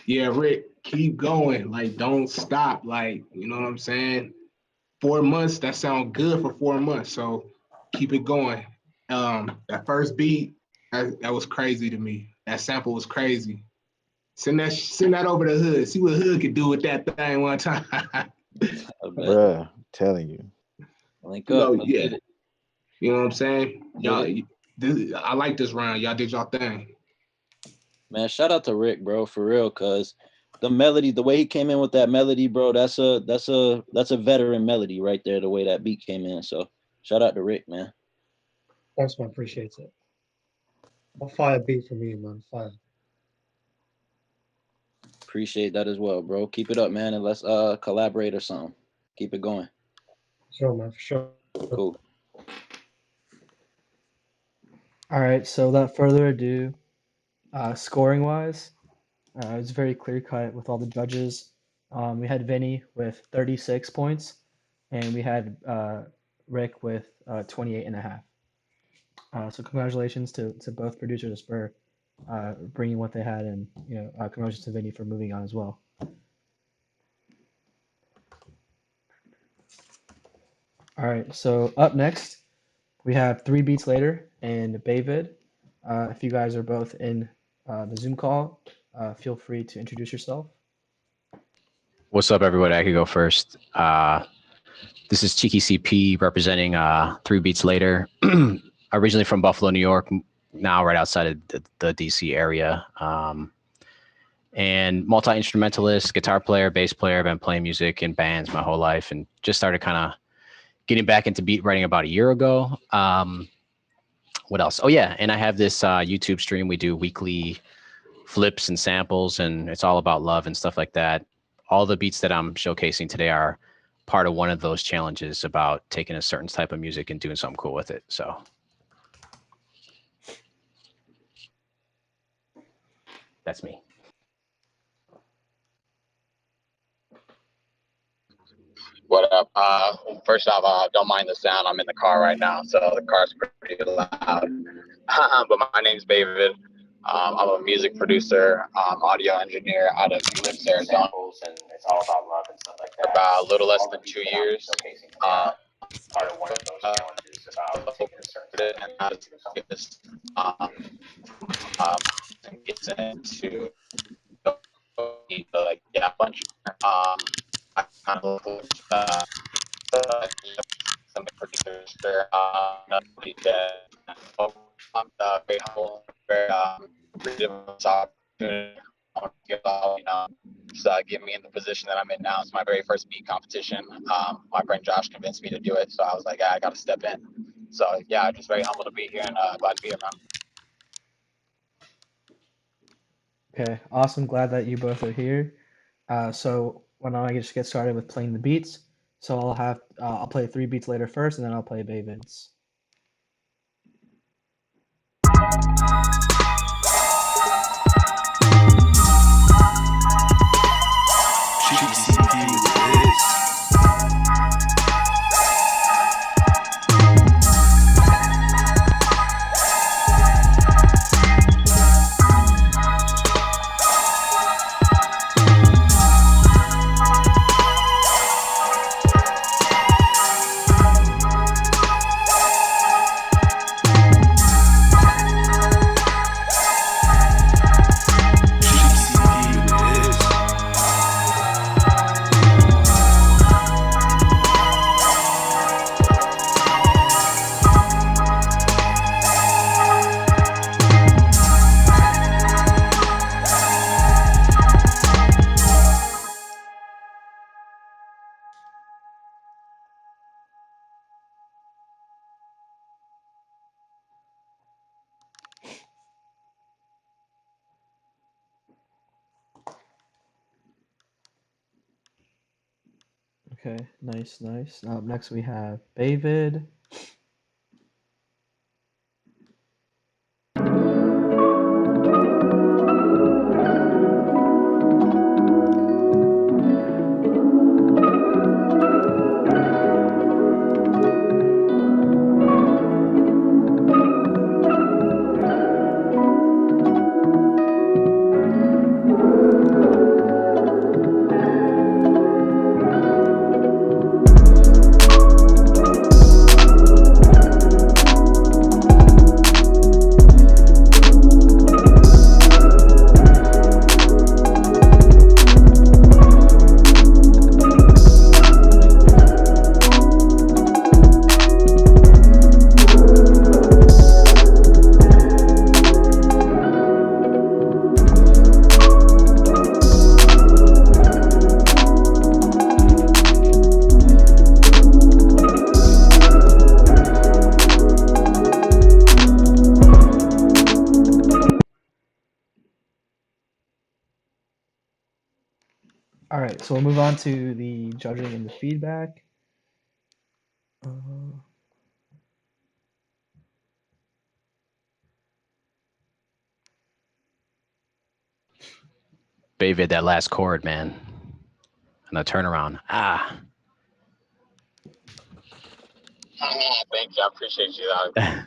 Yeah, Rick, keep going. Like, don't stop. Like, you know what I'm saying? 4 months, that sounds good for 4 months. So keep it going. That first beat, that was crazy to me. That sample was crazy. Send that over to Hood. See what Hood could do with that thing one time. I bet. Bruh, telling you. Link up. Let's Yeah. get it. You know what I'm saying? Get Y'all, it. I like this round. Y'all did y'all thing. Man, shout out to Rick, bro, for real, cause the melody, the way he came in with that melody, bro, that's a veteran melody right there, the way that beat came in. So shout out to Rick, man. thanks, man. Appreciate it. A fire beat from you, man. Fire. Appreciate that as well, bro. Keep it up, man, and let's collaborate or something. Keep it going. Sure, man. For sure. Cool. All right, so without further ado, scoring wise, it's very clear cut with all the judges. We had Vinny with 36 points, and we had Rick with 28 and a half. So congratulations to both producers for bringing what they had, and congratulations to Vinny for moving on as well. All right, so up next we have 3 Beats Later and Bavid. If you guys are both in the Zoom call, feel free to introduce yourself. What's up, everybody? I could go first. This is Cheeky CP representing 3 Beats Later. Originally from Buffalo, New York, now right outside of the DC area. And multi-instrumentalist, guitar player, bass player. I've been playing music in bands my whole life and just started kind of getting back into beat writing about a year ago. What else? Oh, yeah. And I have this YouTube stream. We do weekly flips and samples, and it's all about love and stuff like that. All the beats that I'm showcasing today are part of one of those challenges about taking a certain type of music and doing something cool with it. So that's me. What up? First off, don't mind the sound. I'm in the car right now, so the car's pretty loud. But my name's Bavid. I'm a music producer, audio engineer out of Phoenix, Arizona. And it's all about love and stuff like that. About a little less than 2 years. Part of one of those challenges about taking a certain and how to get this gets into like a bunch. I kind of look some producers there. Very humble, very appreciative of this opportunity. Just get me in the position that I'm in now. It's my very first beat competition. My friend Josh convinced me to do it, so I was like, I got to step in. So yeah, just very humble to be here and glad to be here, man. Okay, awesome. Glad that you both are here. So why don't I just get started with playing the beats? So I'll play 3 Beats Later first, and then I'll play Bavid's. Okay, nice. Now up next we have Bavid. All right, so we'll move on to the judging and the feedback. Bavid, that last chord, man. and the turnaround. Ah. Thank you. I appreciate you, dog.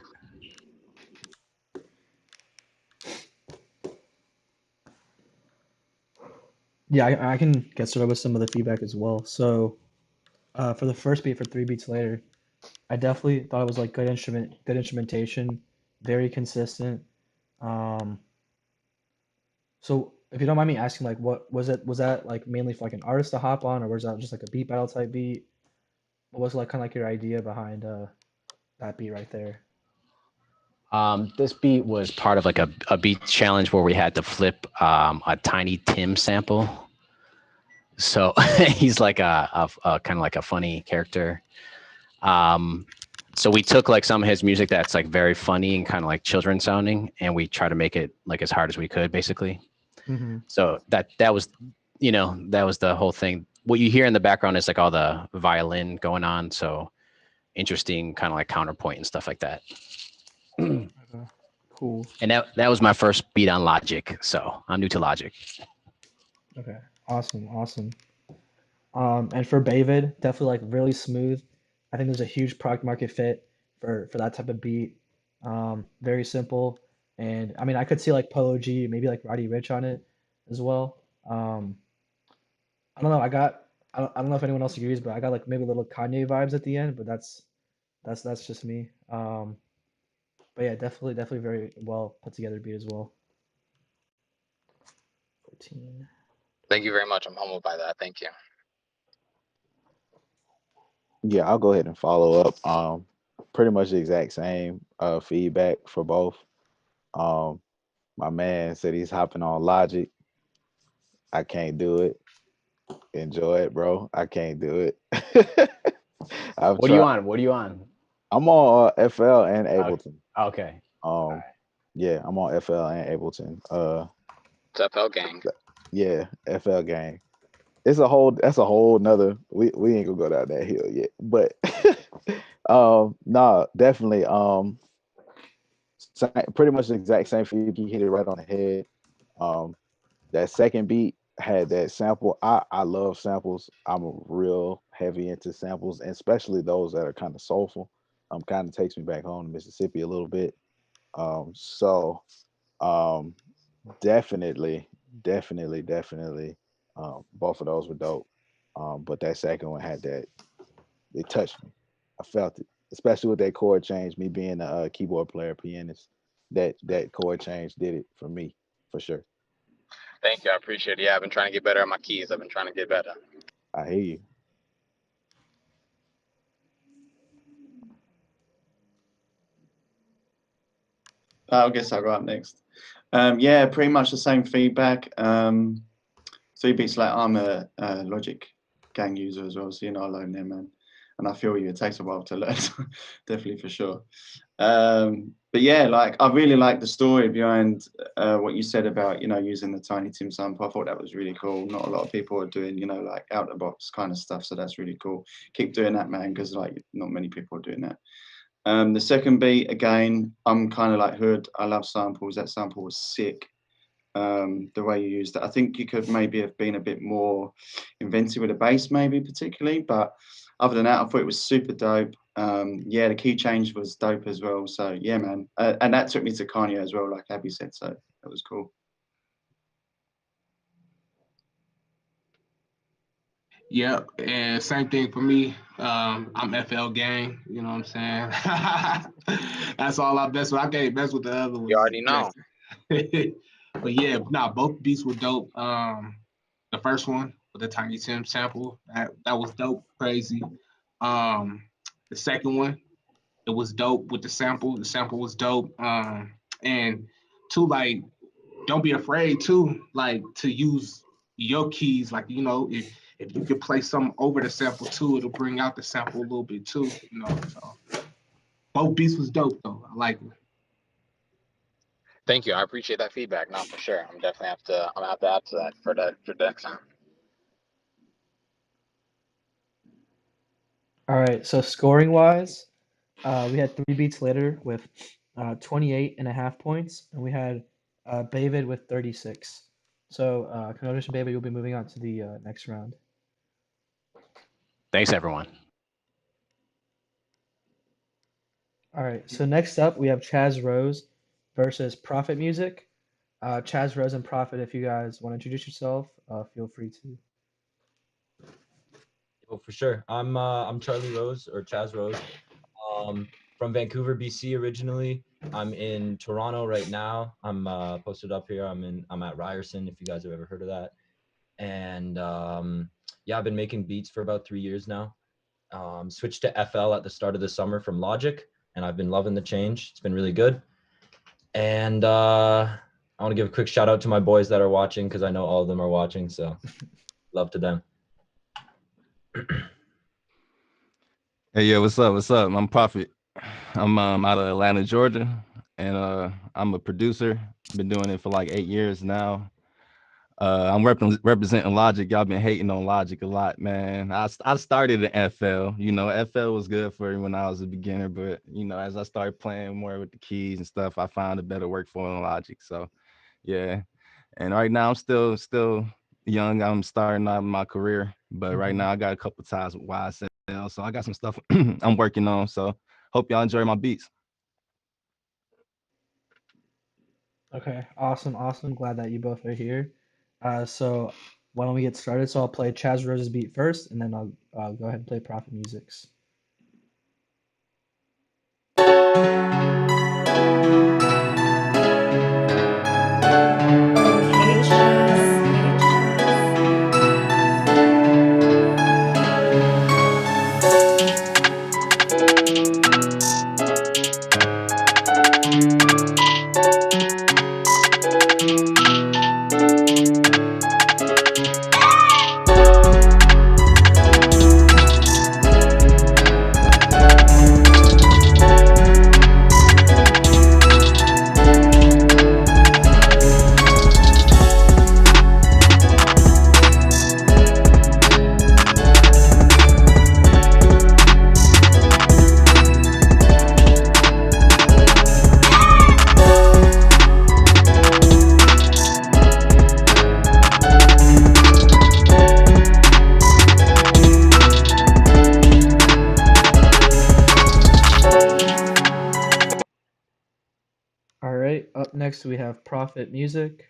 Yeah, I can get started with some of the feedback as well. So, for the first beat for 3 beats later, I definitely thought it was like good instrumentation, very consistent. Um, so if you don't mind me asking, like, what was it? Was that like mainly for like an artist to hop on, or was that just like a beat battle type beat? What was like kind of like your idea behind that beat right there? This beat was part of like a beat challenge where we had to flip a Tiny Tim sample. So he's like a kind of like a funny character. So we took like some of his music that's like very funny and kind of like children sounding, and we try to make it like as hard as we could, basically. Mm-hmm. So that was, that was the whole thing. What you hear in the background is like all the violin going on. So interesting, kind of like counterpoint and stuff like that. Okay. Cool. And that was my first beat on Logic, so I'm new to Logic. Okay. Awesome. And for Bavid, definitely like really smooth. I think there's a huge product market fit for that type of beat. Very simple, and I mean I could see like Polo G, maybe like Roddy Rich on it as well. I don't know. I don't know if anyone else agrees, but I got like maybe little Kanye vibes at the end. But that's just me. But yeah, definitely very well put together beat as well. 14. Thank you very much. I'm humbled by that. Thank you. Yeah, I'll go ahead and follow up. Pretty much the exact same feedback for both. Um, my man said he's hopping on Logic. I can't do it. Enjoy it, bro. I can't do it. I've What are you tried. on? What are you on? I'm on FL and Ableton. Okay. Yeah, I'm on FL and Ableton. It's FL gang. Yeah, FL gang. That's a whole nother. We ain't gonna go down that hill yet, but nah, definitely. Pretty much the exact same feed. He hit it right on the head. Um, that second beat had that sample. I love samples. I'm a real heavy into samples, and especially those that are kind of soulful. Kind of takes me back home to Mississippi a little bit. So um, definitely. Both of those were dope. But that second one had that. It touched me. I felt it, especially with that chord change. Me being a keyboard player, pianist, that chord change did it for me, for sure. Thank you. I appreciate it. Yeah, I've been trying to get better at my keys. I've been trying to get better. I hear you. I guess I'll go up next. Yeah, pretty much the same feedback. 3 beats like I'm a Logic gang user as well, so you're not alone there, man. And I feel you. It takes a while to learn, definitely for sure. But yeah, like I really like the story behind what you said about using the Tiny Tim sample. I thought that was really cool. Not a lot of people are doing like out the box kind of stuff, so that's really cool. Keep doing that, man, because like not many people are doing that. The second beat, again, I'm kind of like Hood. I love samples. That sample was sick. The way you used it, I think you could maybe have been a bit more inventive with the bass, maybe particularly. But other than that, I thought it was super dope. Yeah, the key change was dope as well. So yeah, man, and that took me to Kanye as well, like Abby said. So that was cool. Yep, and same thing for me. I'm FL gang. You know what I'm saying? That's all I mess with. I can't mess with the other You ones. already know. But yeah, nah, both beats were dope. The first one with the Tiny Tim sample, that was dope, crazy. Um, the second one, it was dope with the sample. The sample was dope. And two, like, don't be afraid too, like to use your keys. Like, if you could play something over the sample too, it'll bring out the sample a little bit too. So both beats was dope though. I like it. Thank you. I appreciate that feedback. No, for sure. I'm gonna have to add to that for the next time. All right. So scoring wise, we had 3 beats later with 28.5 points, and we had Bavid with 36. So congratulations, Bavid. You'll be moving on to the next round. Thanks, everyone. All right. So next up, we have Chaz Rose versus Prophet Music. Chaz Rose and Prophet, if you guys want to introduce yourself, feel free to. Oh, for sure. I'm Charlie Rose or Chaz Rose. From Vancouver, BC originally. I'm in Toronto right now. I'm posted up here. I'm at Ryerson, if you guys have ever heard of that. And yeah, I've been making beats for about 3 years now. Switched to FL at the start of the summer from Logic, and I've been loving the change. It's been really good. And I want to give a quick shout out to my boys that are watching because I know all of them are watching. So love to them. Hey, yeah, what's up? What's up? I'm Prophet. I'm out of Atlanta, Georgia, and I'm a producer. Been doing it for like 8 years now. I'm representing Logic. Y'all been hating on Logic a lot, man. I started in FL. You know, FL was good for me when I was a beginner, but you know, as I started playing more with the keys and stuff, I found a better workflow in Logic. So, yeah. And right now, I'm still young. I'm starting out my career, but right now I got a couple ties with YSL, so I got some stuff I'm working on. So, hope y'all enjoy my beats. Okay, awesome, awesome. Glad that you both are here. So why don't we get started? So I'll play Chaz Rose's beat first, and then I'll go ahead and play Prophet Music's. All right, up next we have Prophet Music.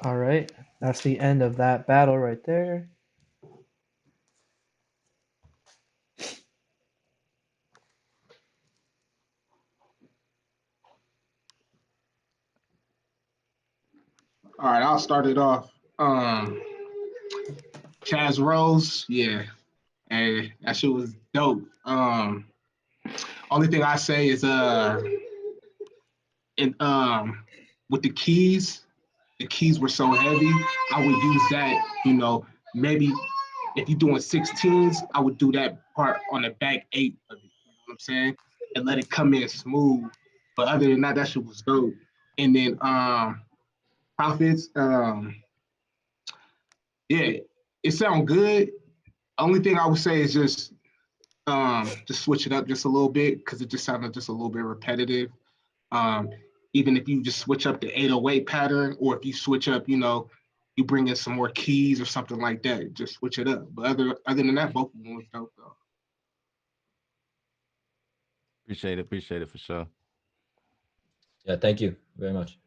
All right, that's the end of that battle right there. All right, I'll start it off. Chaz Rose, yeah. Hey, that shit was dope. Only thing I say is and with the keys were so heavy, I would use that, maybe if you're doing 16s, I would do that part on the back eight of it. You know what I'm saying? And let it come in smooth. But other than that, that shit was dope. And then Profits, yeah, it sound good. Only thing I would say is just switch it up just a little bit because it just sounded just a little bit repetitive. Um, Even if you just switch up the 808 pattern, or if you switch up, you bring in some more keys or something like that, just switch it up. But other than that, both of them was dope though. Appreciate it for sure. Yeah, thank you very much.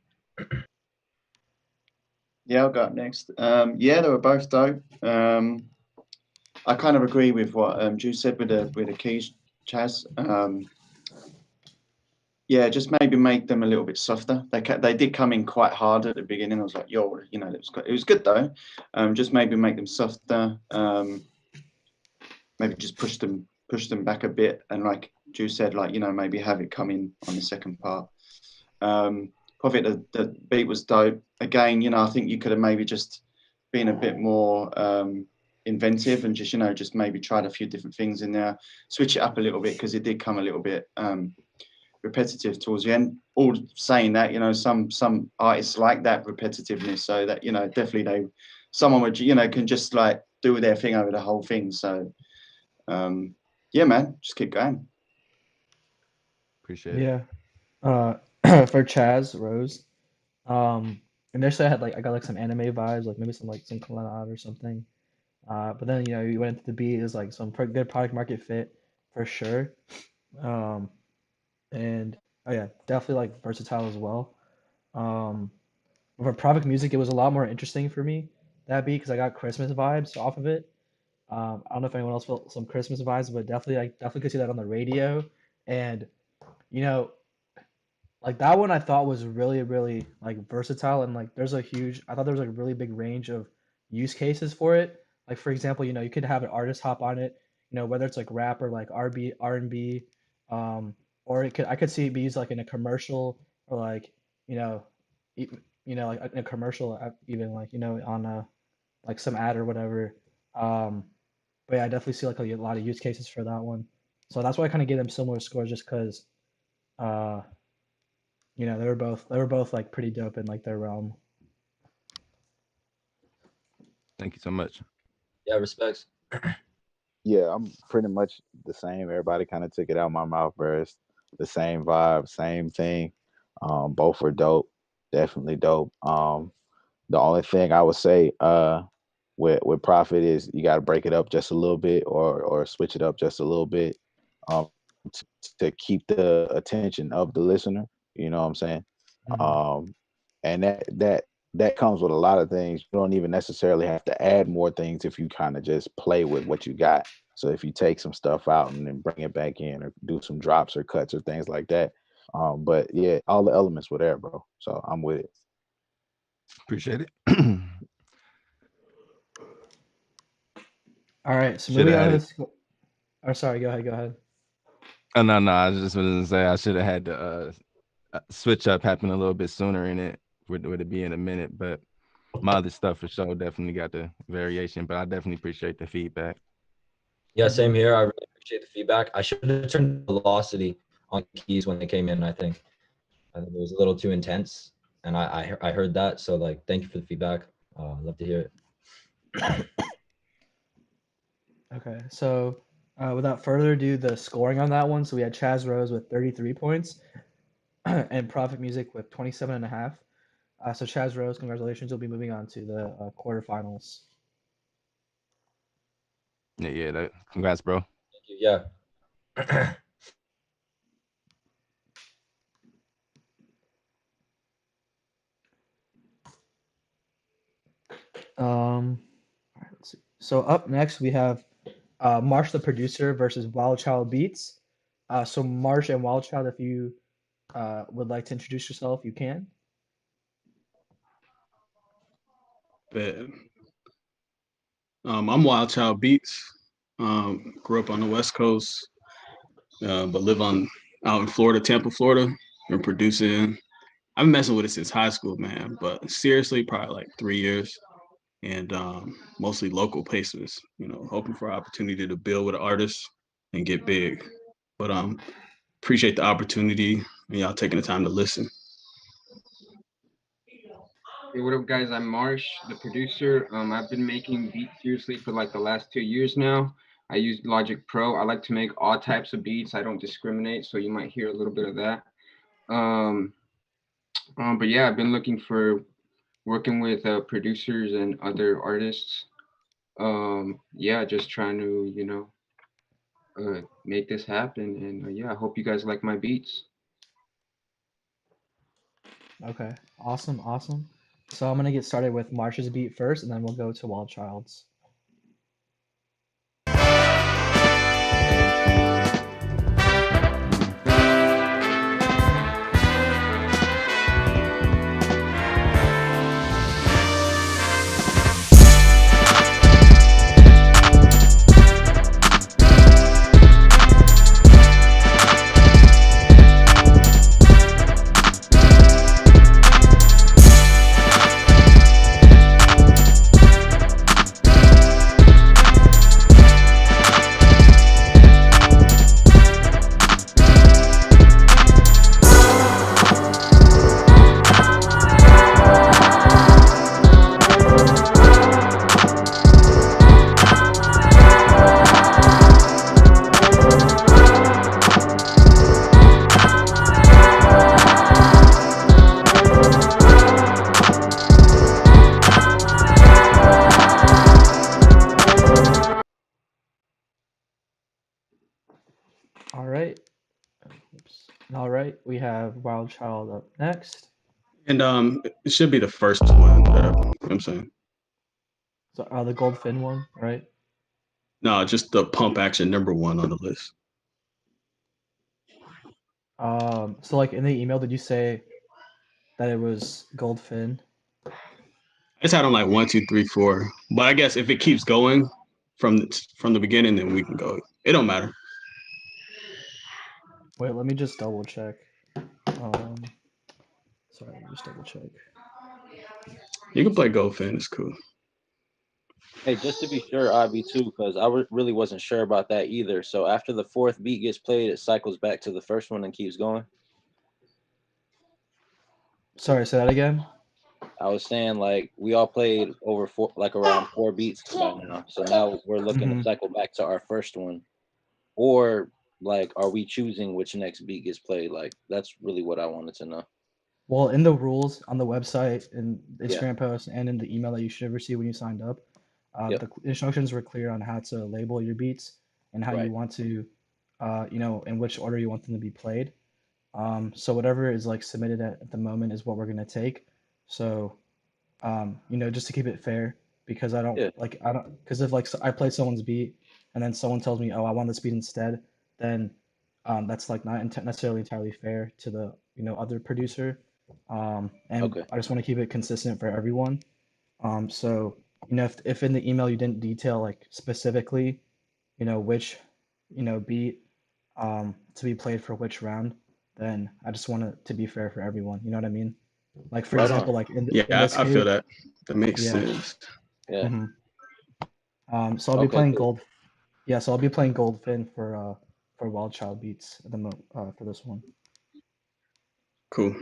Yeah, I'll go up next. Yeah, they were both dope. I kind of agree with what Juice said with the keys, Chaz. Yeah, just maybe make them a little bit softer. They did come in quite hard at the beginning. I was like, yo, you know, it was good though. Just maybe make them softer. Maybe just push them back a bit, and like Juice said, like, you know, maybe have it come in on the second part. Profit, the beat was dope. Again, you know, I think you could have maybe just been a bit more inventive and just, you know, just maybe tried a few different things in there, switch it up a little bit, because it did come a little bit repetitive towards the end. All saying that, you know, some artists like that repetitiveness, so that, you know, definitely someone would, you know, can just like do their thing over the whole thing. So yeah, man, just keep going. Appreciate it. Yeah. For Chaz Rose, initially I got like some anime vibes, like maybe some Clannad or something. But then you know you went into the beat is like some good product market fit for sure. Um, and oh yeah, definitely like versatile as well. Um, for Prophet Music, it was a lot more interesting for me that beat because I got Christmas vibes off of it. I don't know if anyone else felt some Christmas vibes, but definitely I definitely could see that on the radio. And you know, like that one I thought was really like versatile and like there's a huge I thought there was like a really big range of use cases for it. Like for example, you know, you could have an artist hop on it, you know, whether it's like rap or like R&B, or it could I could see it be used like in a commercial or like, you know, e- you know, like in a commercial even like, you know, on a like some ad or whatever. Um, but yeah, I definitely see like a lot of use cases for that one. So that's why I kind of gave them similar scores just because uh you know, they were both like pretty dope in like their realm. Thank you so much. Yeah, respects. Yeah, I'm pretty much the same. Everybody kind of took it out my mouth, bro. It's the same vibe, same thing. Both were dope, definitely dope. The only thing I would say, with Profit is you got to break it up just a little bit, or switch it up just a little bit, um, to keep the attention of the listener. You know what I'm saying? Mm. Um, and that comes with a lot of things. You don't even necessarily have to add more things if you kind of just play with what you got. So if you take some stuff out and then bring it back in, or do some drops or cuts or things like that. But yeah, all the elements were there, bro. So I'm with it. Appreciate it. All right, so Should moving have on had to it. this. Oh, sorry, go ahead, go ahead. Oh no, no. I was just going to say I should have had the switch up happen a little bit sooner in it. Would it be in a minute? But my other stuff for sure definitely got the variation. But I definitely appreciate the feedback. Yeah, same here. I really appreciate the feedback. I should have turned velocity on keys when they came in. I think it was a little too intense, and I heard that. So like, thank you for the feedback. I'd love to hear it. Okay, so without further ado, the scoring on that one. So we had Chaz Rose with 33 points and Profit Music with 27 and a half. So Chaz Rose, congratulations. You'll be moving on to the quarterfinals. Yeah. Congrats, bro. Thank you. Yeah. All right, let's see. So up next we have Marsh the producer versus Wild Child Beats. So Marsh and Wild Child, if you would like to introduce yourself, you can. But I'm Wild Child Beats. Grew up on the West Coast, but live out in Florida, Tampa, Florida. Been producing. I've been messing with it since high school, man. But seriously, probably like 3 years, and mostly local placements. You know, hoping for opportunity to build with artists and get big. But appreciate the opportunity and y'all taking the time to listen. Hey, what up, guys? I'm Marsh, the producer. I've been making beats seriously for like the last 2 years now. I use Logic Pro. I like to make all types of beats. I don't discriminate, so you might hear a little bit of that. Um, but yeah, I've been looking for working with producers and other artists. Yeah, just trying to, make this happen. And yeah, I hope you guys like my beats. Okay, awesome, awesome. So I'm gonna get started with Marsh's beat first, and then we'll go to Wild Child's. All right. Oops. All right, we have Wild Child up next. And it should be the first one that you know what I'm saying. So, the Gold Fin one, right? No, just the pump action #1 on the list. So like in the email, did you say that it was Gold Fin? I just had on like 1, 2, 3, 4. But I guess if it keeps going from the beginning, then we can go. It don't matter. Wait, let me just double check. Sorry, let me just double check. You can play Goldfin. It's cool. Hey, just to be sure, Ivy too, because really wasn't sure about that either. So after the fourth beat gets played, it cycles back to the first one and keeps going. Sorry, say that again. I was saying like we all played over around 4 beats by now. So now we're looking to cycle back to our first one, or like, are we choosing which next beat gets played? Like that's really what I wanted to know. Well, in the rules on the website, in the Yeah. Instagram post, and in the email that you should have received when you signed up, the instructions were clear on how to label your beats and how you want to, in which order you want them to be played. So whatever is like submitted at the moment is what we're gonna take. So, just to keep it fair, because I don't because if like I play someone's beat and then someone tells me, oh, I want this beat instead, then that's like not necessarily entirely fair to the other producer. And I just want to keep it consistent for everyone. So if in the email you didn't detail like specifically, which beat to be played for which round, then I just want it to be fair for everyone. You know what I mean? Like for example, like in this I case, feel that. That makes sense. Yeah. So I'll be playing Gold. Yeah, so I'll be playing Goldfin for Wild Child beats at the for this one. Cool.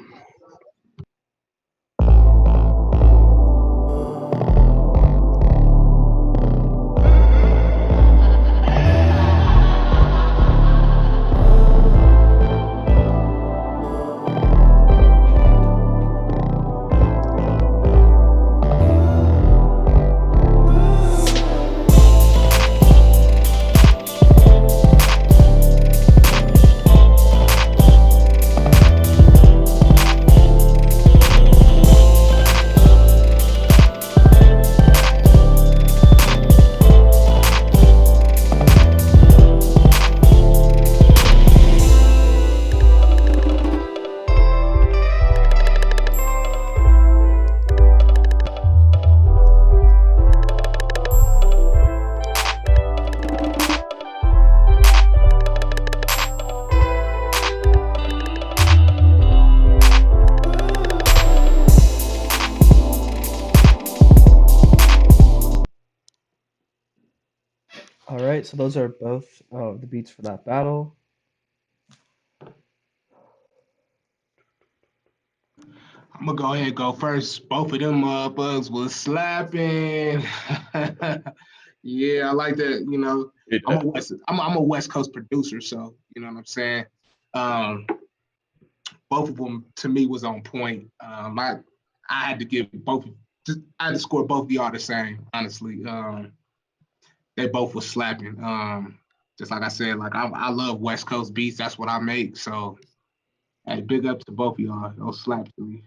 All right, so those are both the beats for that battle. I'm gonna go ahead and go first. Both of them bugs was slapping. Yeah, I like that. I'm a West Coast producer, so you know what I'm saying. Both of them to me was on point. I had to give both. I had to score both of y'all the same. Honestly, they both were slapping. Just like I said, like I love West Coast beats. That's what I make. So, hey, big up to both of y'all. Those slaps to me.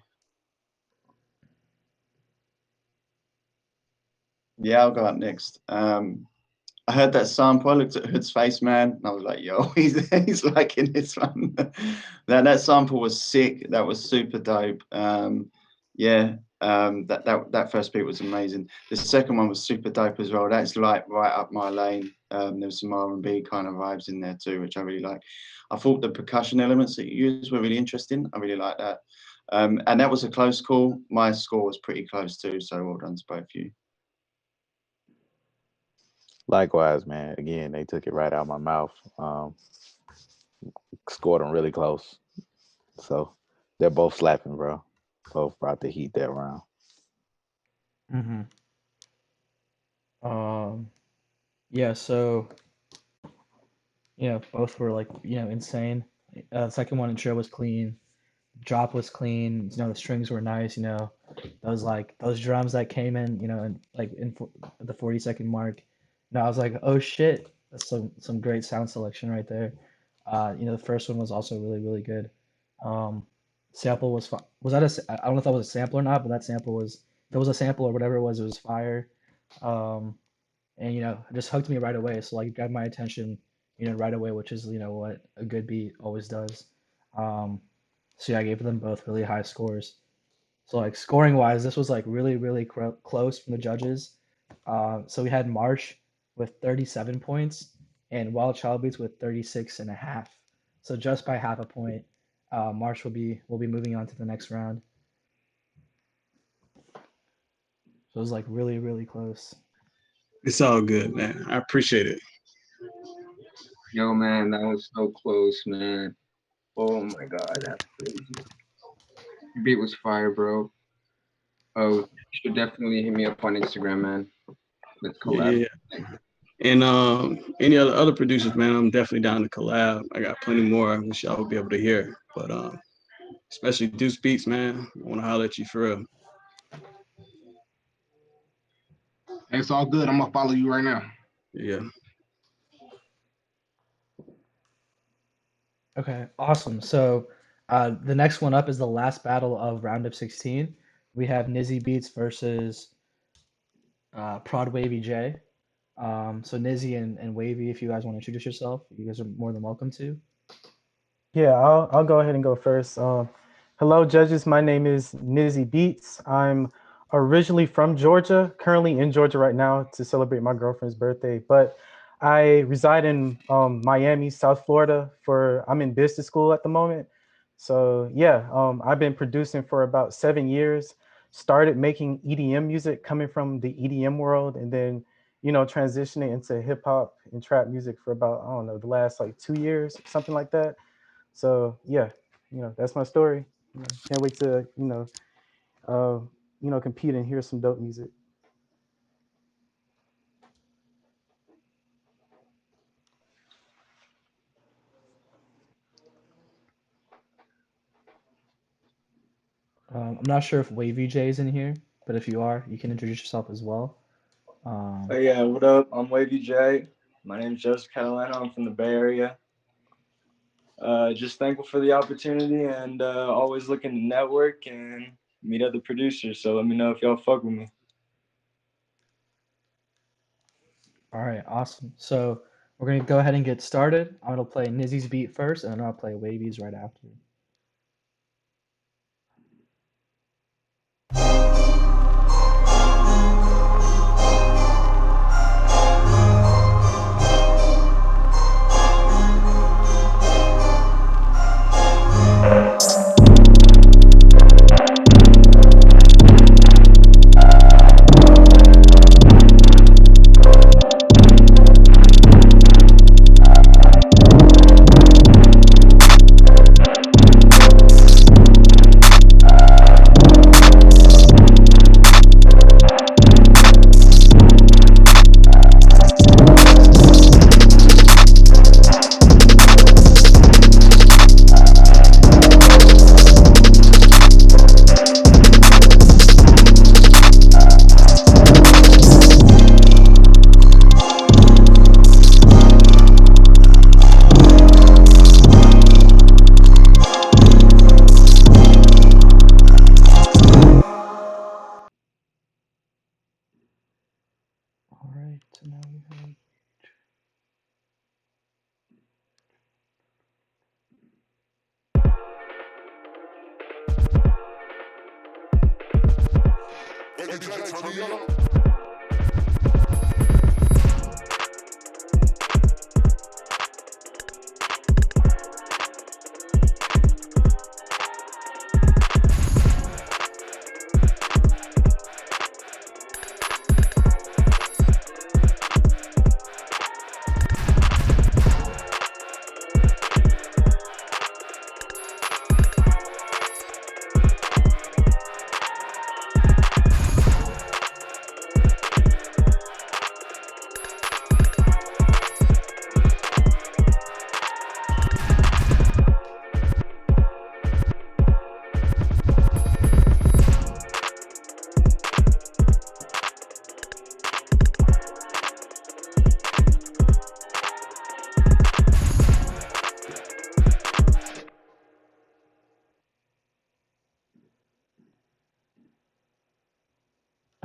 Yeah, I'll go up next. I heard that sample. I looked at Hood's face, man, and I was like, "Yo, he's liking this one." that sample was sick. That was super dope. Yeah, that first beat was amazing. The second one was super dope as well. That's like right up my lane. There's some R&B kind of vibes in there too, which I really like. I thought the percussion elements that you used were really interesting. I really like that. And that was a close call. My score was pretty close too, so well done to both of you. Likewise, man. Again, they took it right out of my mouth. Scored them really close. So they're both slapping, bro. Both brought the heat that round. Mm-hmm. Yeah, so both were like insane. Second one intro was clean, drop was clean. The strings were nice. Those drums that came in, and like the 40-second mark. I was like, oh shit, that's some great sound selection right there. The first one was also really really good. Sample was that I don't know if that was a sample or not, but that sample was if it was a sample or whatever it was fire. And it just hooked me right away. So like it got my attention, right away, which is what a good beat always does. So yeah, I gave them both really high scores. So like scoring wise, this was like really really close from the judges. So we had Marsh with 37 points and Wild Child Beats with 36 and a half. So just by half a point, Marsh will be moving on to the next round. So it was like really really close. It's all good, man. I appreciate it. Yo, man, that was so close, man. Oh my God, that's crazy. Your beat was fire, bro. Oh, you should definitely hit me up on Instagram, man. Let's collab. Yeah. And any other producers, man, I'm definitely down to collab. I got plenty more I wish y'all would be able to hear. But especially Deuce Beats, man. I want to holler at you for real. It's all good. I'm gonna follow you right now. Yeah. Okay, awesome. So the next one up is the last battle of round of 16. We have Nizzy Beats versus Prod Wavy J. So Nizzy and Wavy, if you guys want to introduce yourself, you guys are more than welcome to. Yeah, I'll go ahead and go first. Hello, judges. My name is Nizzy Beats. I'm originally from Georgia, currently in Georgia right now to celebrate my girlfriend's birthday, but I reside in Miami, South Florida. I'm in business school at the moment. So yeah, I've been producing for about 7 years. Started making EDM music coming from the EDM world, and then transitioning into hip hop and trap music for about, I don't know, the last like 2 years, something like that. So yeah, that's my story. Can't wait to compete and hear some dope music. I'm not sure if Wavy J is in here, but if you are, you can introduce yourself as well. Hey, yeah, what up? I'm Wavy J. My name's Joseph Catalano. I'm from the Bay Area. Just thankful for the opportunity and always looking to network and meet other producers. So let me know if y'all fuck with me. All right, awesome. So we're gonna go ahead and get started. I'm gonna play Nizzy's beat first, and then I'll play Wavy's right after.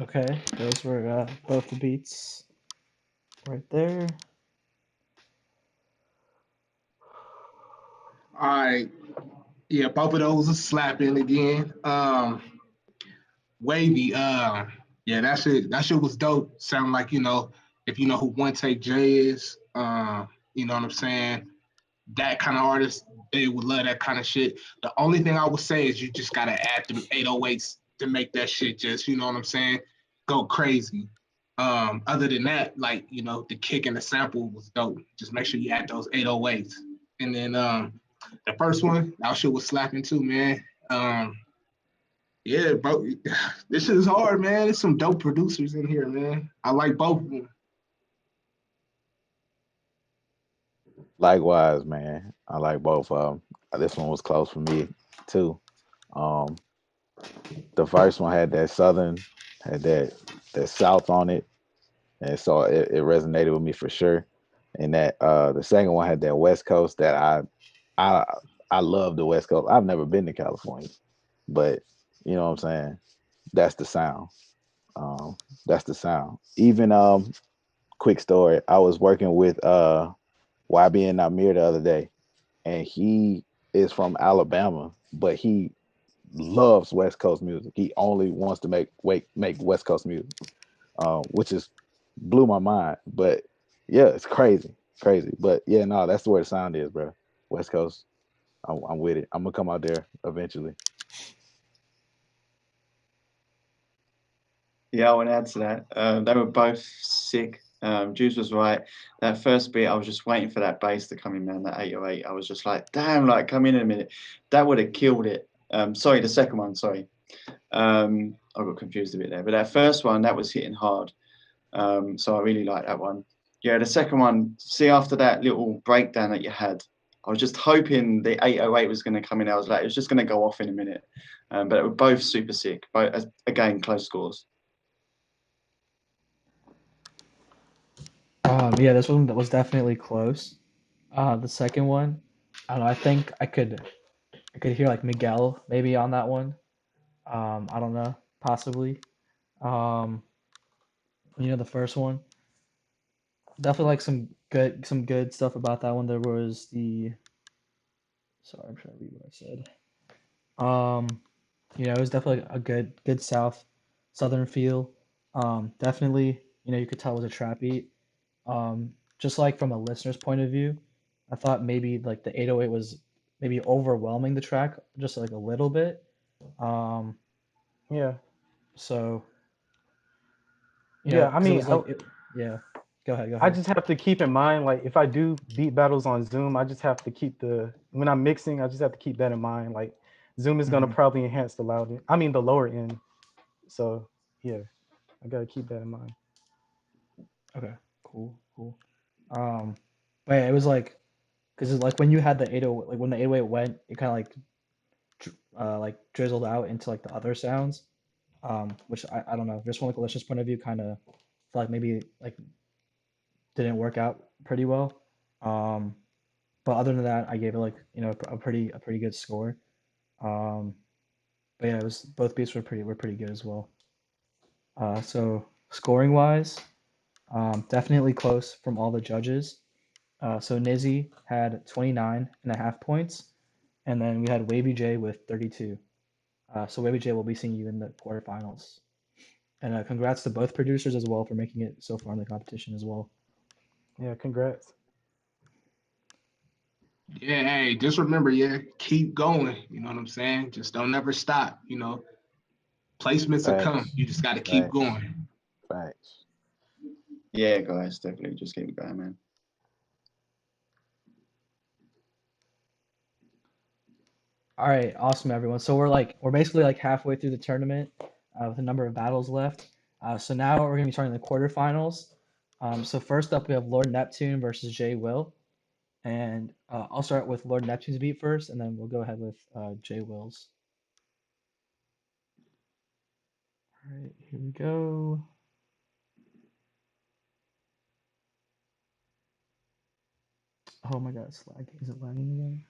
Okay, those were both the beats right there. All right. Yeah, both of those are slapping again. Wavy, yeah, that shit was dope. Sound like, if you know who One Take J is, you know what I'm saying? That kind of artist, they would love that kind of shit. The only thing I would say is you just gotta add them 808s to make that shit just, you know what I'm saying, go crazy. Other than that, like, the kick and the sample was dope. Just make sure you add those 808s. And then the first one, that shit was slapping too, man. Yeah, bro, this shit is hard, man. There's some dope producers in here, man. I like both of them. Likewise, man. I like both of them. This one was close for me too. Um, the first one had that southern, had that south on it, and so it resonated with me for sure. And that the second one had that west coast that I I love the west coast. I've never been to California, but you know what I'm saying. That's the sound. Um, that's the sound. Even quick story. I was working with YB and Namir the other day, and he is from Alabama, but he loves West Coast music. He only wants to make West Coast music, which is blew my mind. But yeah, it's crazy, crazy. But yeah, no, that's where the sound is, bro. West Coast. I'm with it. I'm gonna come out there eventually. Yeah, I want to add to that. They were both sick. Juice was right. That first beat, I was just waiting for that bass to come in, man. That 808. I was just like, damn, like, come in a minute. That would have killed it. Sorry, the second one, sorry. I got confused a bit there. But that first one, that was hitting hard. So I really like that one. Yeah, the second one, see, after that little breakdown that you had, I was just hoping the 808 was going to come in. I was like, it was just going to go off in a minute. But they were both super sick. Both, again, close scores. Yeah, this one was definitely close. The second one, I don't know. I think I could hear like Miguel maybe on that one. I don't know, possibly. Um, the first one, definitely like some good stuff about that one. There was the sorry, I'm trying to read what I said. It was definitely a good southern feel. Definitely, you could tell it was a trap beat. Just like from a listener's point of view, I thought maybe like the 808 was maybe overwhelming the track just like a little bit. Um, Yeah. so Yeah, I because it mean, was like yeah. Go ahead, go I ahead. just have to keep in mind, like if I do beat battles on Zoom, I just have to keep when I'm mixing, I just have to keep that in mind. Like Zoom is gonna Hmm. probably enhance the lower end. So yeah, I gotta keep that in mind. Okay, cool. Um, but yeah, it was like because like when you had the 808, like when the 808 went, it kind of like drizzled out into like the other sounds. Which I don't know, just from like a listener's point of view, kind of feel like maybe like didn't work out pretty well. Um, but other than that, I gave it like a pretty good score. Um, but yeah, it was both beats were pretty good as well. So scoring wise, definitely close from all the judges. So Nizzy had 29.5 points, and then we had Wavy J with 32. So Wavy J will be seeing you in the quarterfinals. And congrats to both producers as well for making it so far in the competition as well. Yeah, congrats. Yeah, hey, just remember, yeah, keep going. You know what I'm saying? Just don't ever stop. Placements will come. Facts. You just got to keep Facts. going. Facts. Yeah, guys, definitely just keep it going, man. All right, awesome, everyone. So we're basically like halfway through the tournament with a number of battles left. So now we're gonna be starting the quarterfinals. So first up, we have Lord Neptune versus Jay Will, and I'll start with Lord Neptune's beat first, and then we'll go ahead with Jay Will's. All right, here we go. Oh my God, it's lagging. Is it lagging again?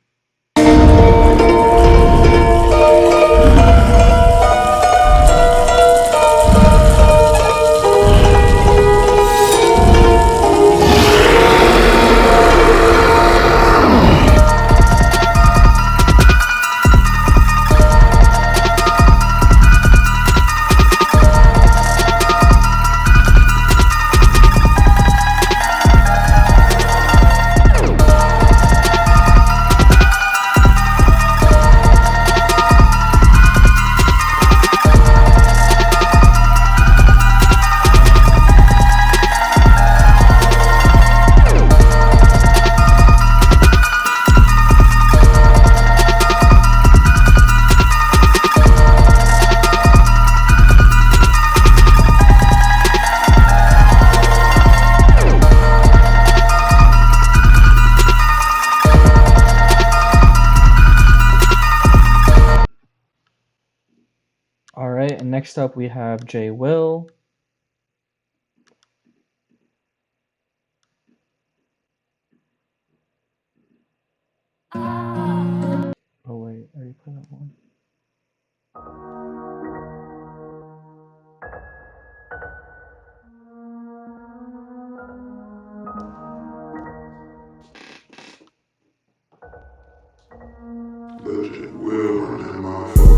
All right, and next up we have Jay Will. Oh wait, I already put that one. Legend will on that motherfucker.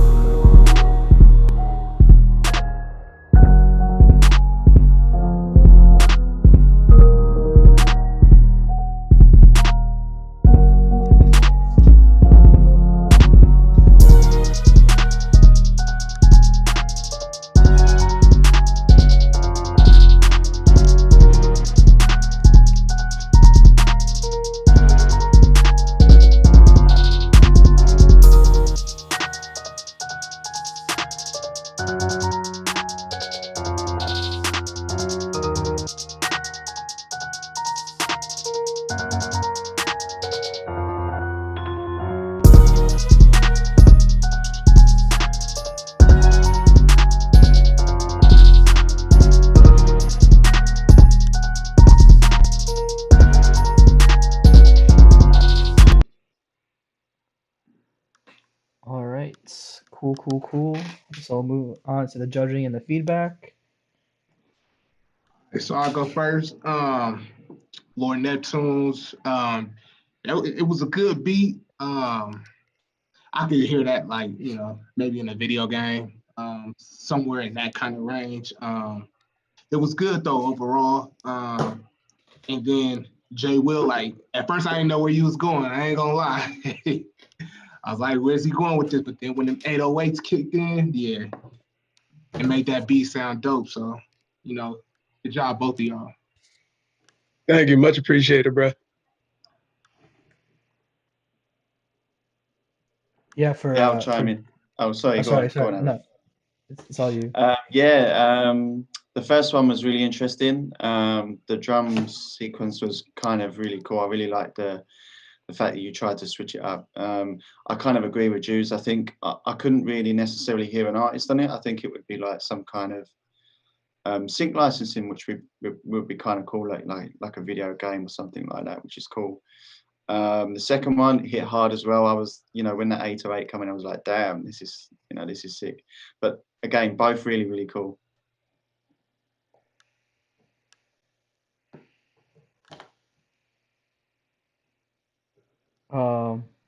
All right, cool. So I'll move on to the judging and the feedback. So I'll go first. Lord Neptune's. It was a good beat. I could hear that like maybe in a video game, somewhere in that kind of range. It was good though overall. And then Jay Will, like at first I didn't know where he was going. I ain't gonna lie. I was like, where's he going with this? But then when them 808s kicked in, yeah, it made that beat sound dope. So, good job, both of y'all. Thank you. Much appreciated, bro. Yeah, for Yeah, I'll chime in. Oh, sorry. Go on. Go on, Alan. No, it's all you. The first one was really interesting. The drum sequence was kind of really cool. I really liked the fact that you tried to switch it up. I kind of agree with Jules. I think I couldn't really necessarily hear an artist on it. I think it would be like some kind of sync licensing, which would be kind of cool, like a video game or something like that, which is cool. The second one hit hard as well. I was, when that 808 coming, I was like, damn, this is sick. But again, both really, really cool.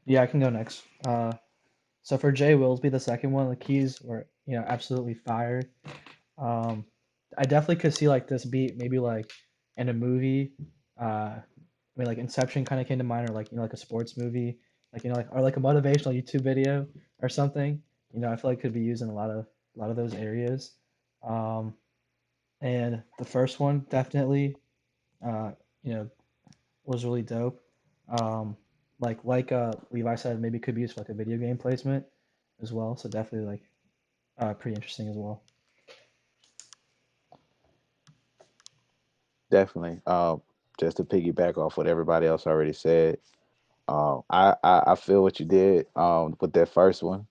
Yeah, I can go next. So for Jay Willsby, the second one, the keys were absolutely fire. I definitely could see like this beat maybe like in a movie. I mean, like Inception kind of came to mind, or like like a sports movie, like like or like a motivational YouTube video or something. I feel like could be used in a lot of those areas. Um, and the first one definitely, uh, you know, was really dope. Um, like Levi said, maybe could be used for like a video game placement as well. So definitely like pretty interesting as well. Definitely. Just to piggyback off what everybody else already said, I feel what you did with that first one.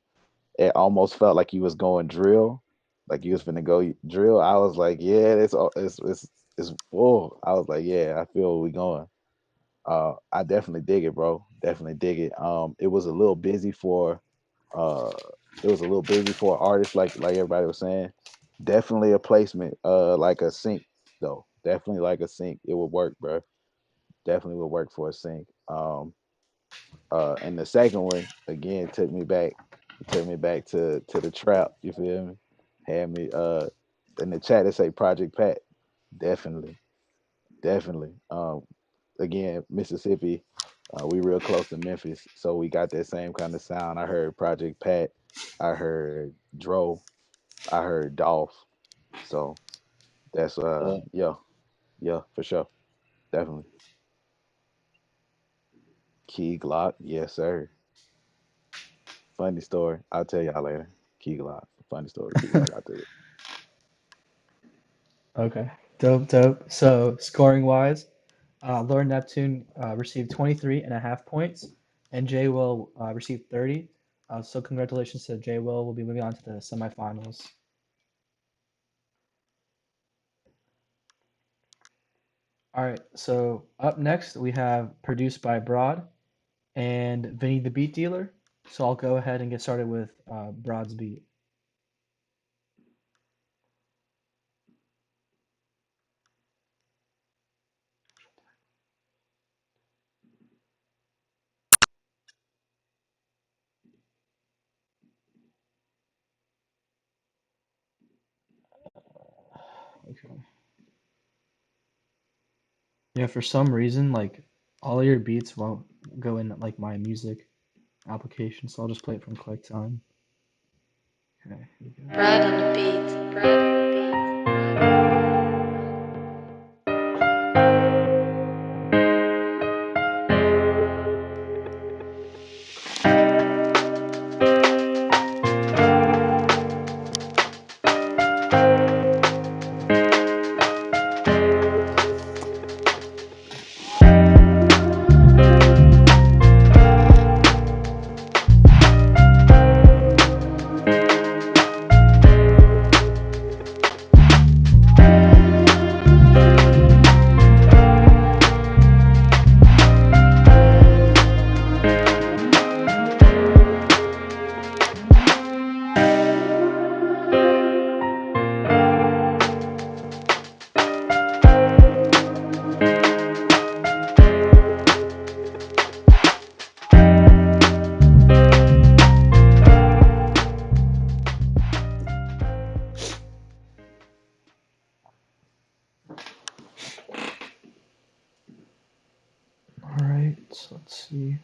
It almost felt like you was going drill, like you was finna go drill. I was like, yeah, it's full. I was like, yeah, I feel where we going. I definitely dig it, bro. Definitely dig it. It was a little busy for uh artists, like everybody was saying. Definitely a placement, like a sync though. Definitely like a sync. It would work, bro. Definitely would work for a sync. And the second one again took me back. It took me back to the trap. You feel me? Had me in the chat they say Project Pat. Definitely, definitely. Again, Mississippi, we real close to Memphis, so we got that same kind of sound. I heard Project Pat, I heard Dro, I heard Dolph. So that's Yeah. yeah, yeah, for sure. Definitely. Key Glock, yes, sir. Funny story. I'll tell y'all later. Key Glock. Funny story. Key Glock. I'll tell you. Okay, dope, dope. So scoring wise, Lord Neptune received 23 and a half points, and J Will received 30. So congratulations to J Will. We'll be moving on to the semifinals. All right, so up next we have produced by Broad and Vinny the Beat Dealer. So I'll go ahead and get started with Broad's beat. Okay. Yeah, for some reason, like all your beats won't go in like my music application, so I'll just play it from QuickTime. Okay, here we go. Brad on the beat. Brad on the beat. All right, so let's see.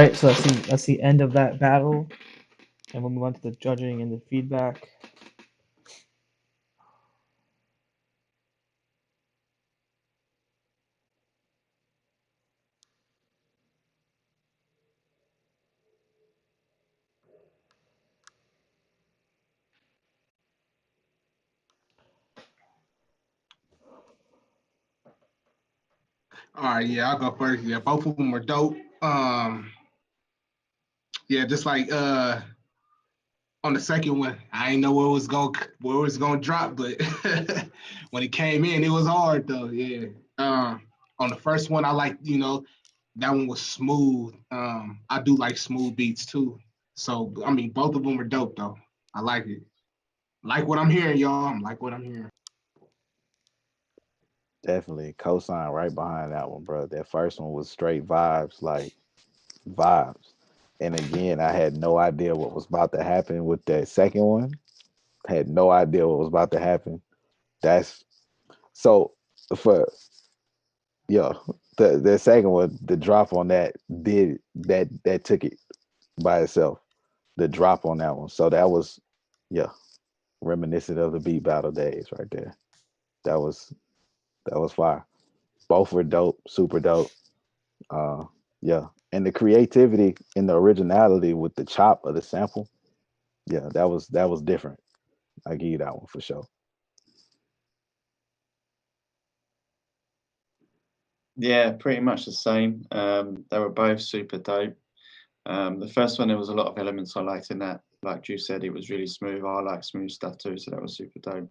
right, so that's the end of that battle, and we'll move on to the judging and the feedback. All right, yeah, I'll go first. Yeah, both of them were dope. Yeah, just like on the second one, I didn't know where it was gonna drop, but when it came in, it was hard though. Yeah. On the first one, I like that one was smooth. I do like smooth beats too. So I mean, both of them were dope though. I like it. Like what I'm hearing, y'all. I'm like what I'm hearing. Definitely cosign right behind that one, bro. That first one was straight vibes, like vibes. And again, I had no idea what was about to happen with that second one. Had no idea what was about to happen. That's so for yeah. The second one, the drop on that that took it by itself. The drop on that one. So that was yeah, reminiscent of the beat battle days right there. That was fire. Both were dope, super dope. Uh, yeah, and the creativity and the originality with the chop of the sample, yeah, that was different. I give you that one for sure. Yeah, pretty much the same. They were both super dope. The first one, there was a lot of elements I liked in that. Like you said, it was really smooth. I like smooth stuff too, so that was super dope.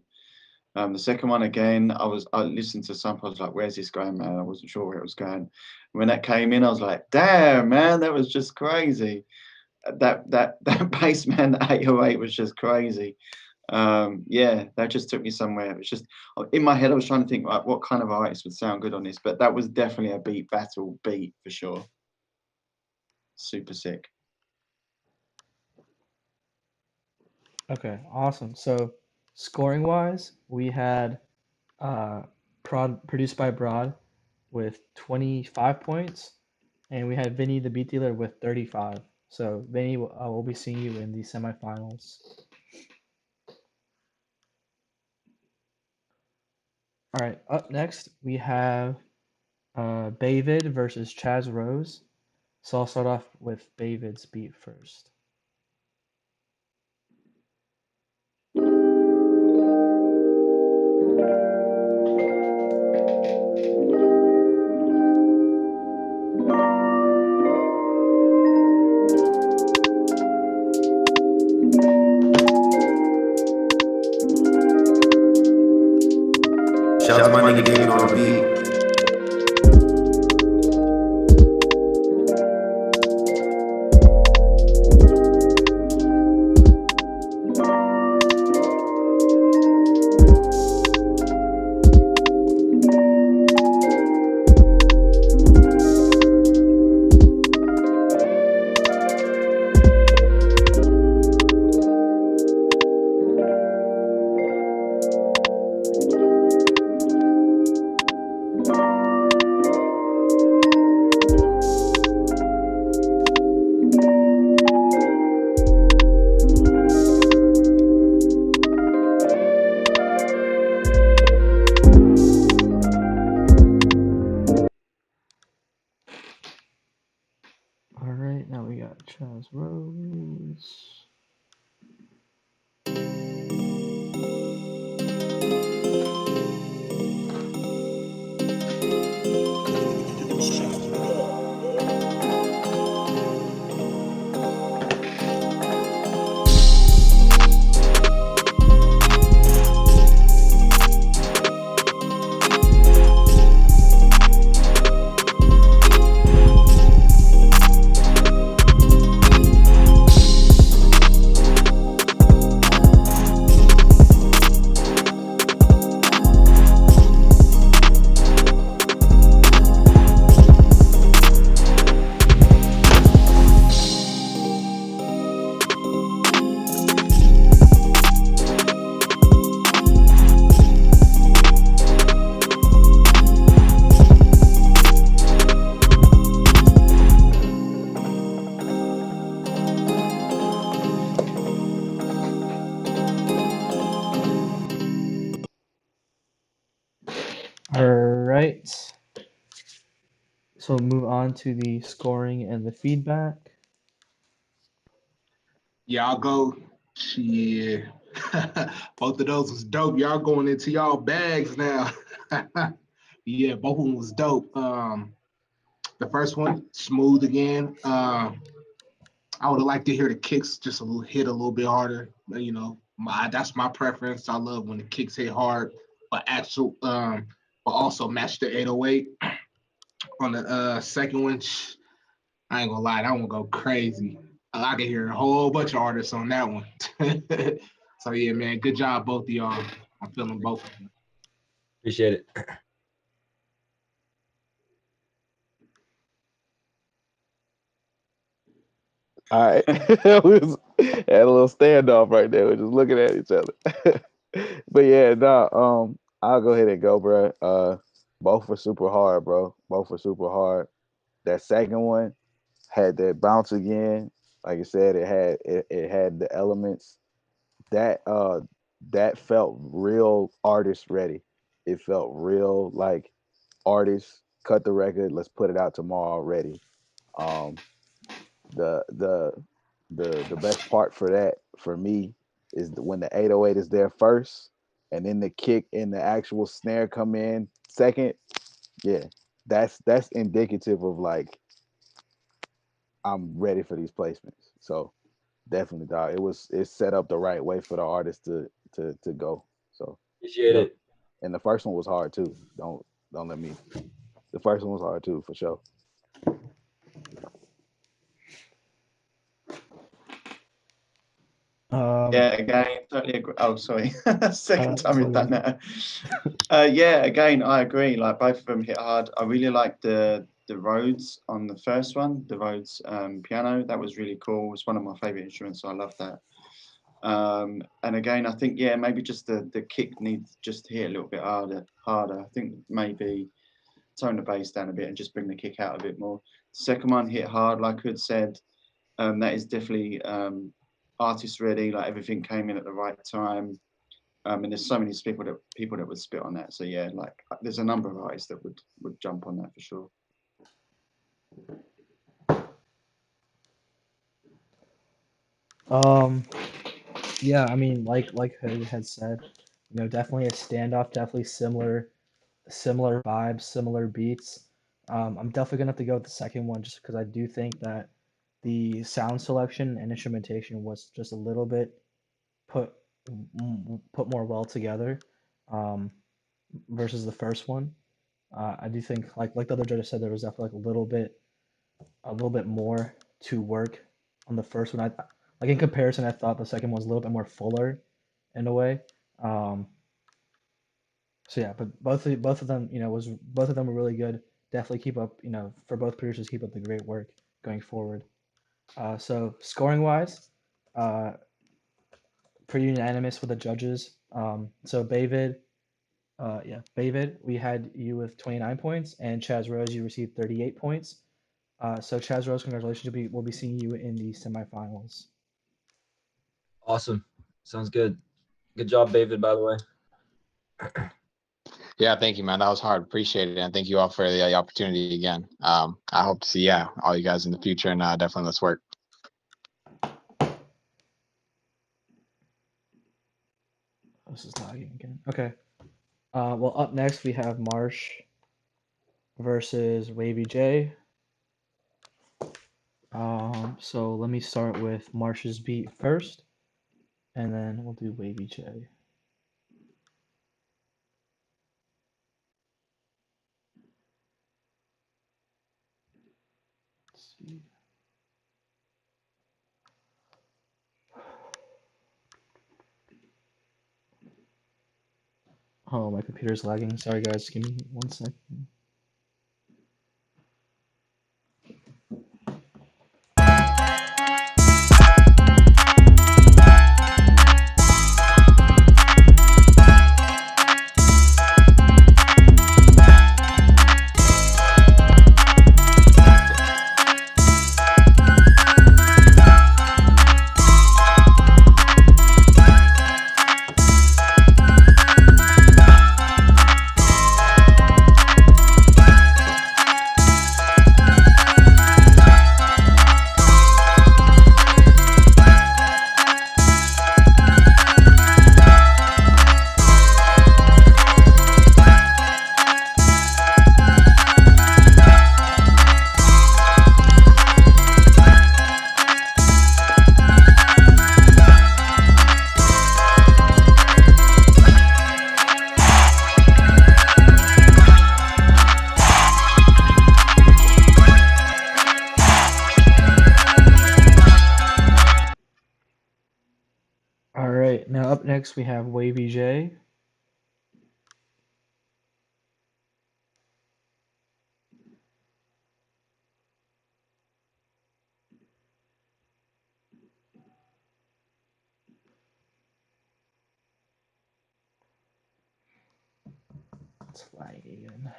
The second one again, I listened to some, I was like, "Where's this going, man?" I wasn't sure where it was going. When that came in, I was like, "Damn, man, that was just crazy." That bass man, that 808 was just crazy. Yeah, that just took me somewhere. It was just in my head. I was trying to think like what kind of artist would sound good on this, but that was definitely a beat battle beat for sure. Super sick. Okay, awesome. So scoring wise, we had produced by Broad with 25 points, and we had Vinny the Beat Dealer with 35. So Vinny, we'll be seeing you in the semifinals. All right, up next we have Bavid versus Chaz Rose. So I'll start off with Bavid's beat first. Shout out to my nigga David on the beat. All right, now we got Chaz Rose. So move on to the scoring and the feedback. Y'all go. Shit. Both of those was dope. Y'all going into y'all bags now. Yeah, both of them was dope. The first one, smooth again. I would have liked to hear the kicks just hit a little bit harder. But, that's my preference. I love when the kicks hit hard, but also match the 808. On the second one, I ain't gonna lie, that one go crazy. I can hear a whole bunch of artists on that one. So yeah, man, good job, both of y'all. I'm feeling both of them. Appreciate it. All right. We had a little standoff right there. We're just looking at each other. But yeah, I'll go ahead and go, bro. Both were super hard, bro. Both were super hard. That second one had that bounce again. Like I said, it had the elements that felt real artist ready. It felt real like artists cut the record. Let's put it out tomorrow ready. Um, the the the best part for that for me is when the 808 is there first, and then the kick and the actual snare come in second. Yeah, that's indicative of like I'm ready for these placements. So definitely, dog. It's set up the right way for the artist to go. So Appreciate yep. it. And the first one was hard too. Don't let me. The first one was hard too, for sure. Yeah, again, totally agree. Oh, sorry. Second time it's we've all done good. that. Yeah, again, I agree. Like both of them hit hard. I really liked the Rhodes on the first one, the Rhodes piano. That was really cool. It's one of my favorite instruments, so I love that. And again, I think maybe just the kick needs just to hit a little bit harder. I think maybe tone the bass down a bit and just bring the kick out a bit more. Second one hit hard, like Hood said. That is definitely artist ready. Like everything came in at the right time. And there's so many people that would spit on that. So yeah, like there's a number of artists that would jump on that for sure. Yeah, I mean, like Hood had said, definitely a standoff, definitely similar vibes, similar beats. I'm definitely gonna have to go with the second one just because I do think that the sound selection and instrumentation was just a little bit put put more well together um, versus the first one. I do think like the other judges said, there was definitely like a little bit more to work on the first one. Like in comparison, I thought the second one was a little bit more fuller in a way. Um, so yeah, but both of them, both of them were really good. Definitely keep up, for both producers, keep up the great work going forward. So scoring wise, pretty unanimous with the judges. So Bavid, Bavid, we had you with 29 points, and Chaz Rose, you received 38 points. So Chaz Rose, congratulations! We'll be seeing you in the semifinals. Awesome. Sounds good. Good job, David, by the way. Yeah, thank you, man. That was hard. Appreciate it. And thank you all for the opportunity again. I hope to see, all you guys in the future, and definitely let's work. This is lagging again. Okay. Well, up next we have Marsh versus Wavy J. So let me start with Marsh's beat first, and then we'll do Wavy J. Let's see. Oh, my computer's lagging. Sorry, guys. Give me 1 second. Up next, we have Wavy J. It's lagging again.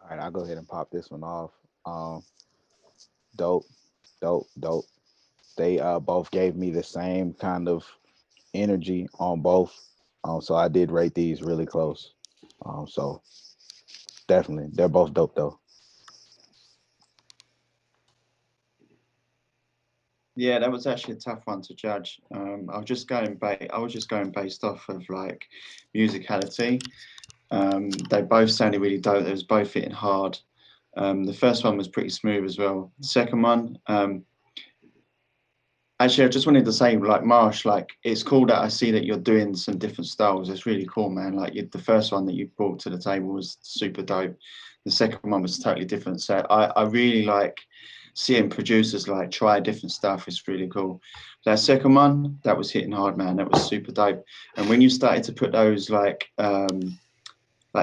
All right, I'll go ahead and pop this one off. Um, dope, dope. They both gave me the same kind of energy on both. So I did rate these really close. So definitely, they're both dope though. Yeah, that was actually a tough one to judge. I was just going based off of like musicality. They both sounded really dope. They was both hitting hard. The first one was pretty smooth as well. The second one, actually, I just wanted to say, like Marsh, like it's cool that I see that you're doing some different styles. It's really cool, man. Like the first one that you brought to the table was super dope. The second one was totally different. So I really like seeing producers like try different stuff. It's really cool. That second one, that was hitting hard, man. That was super dope. And when you started to put those like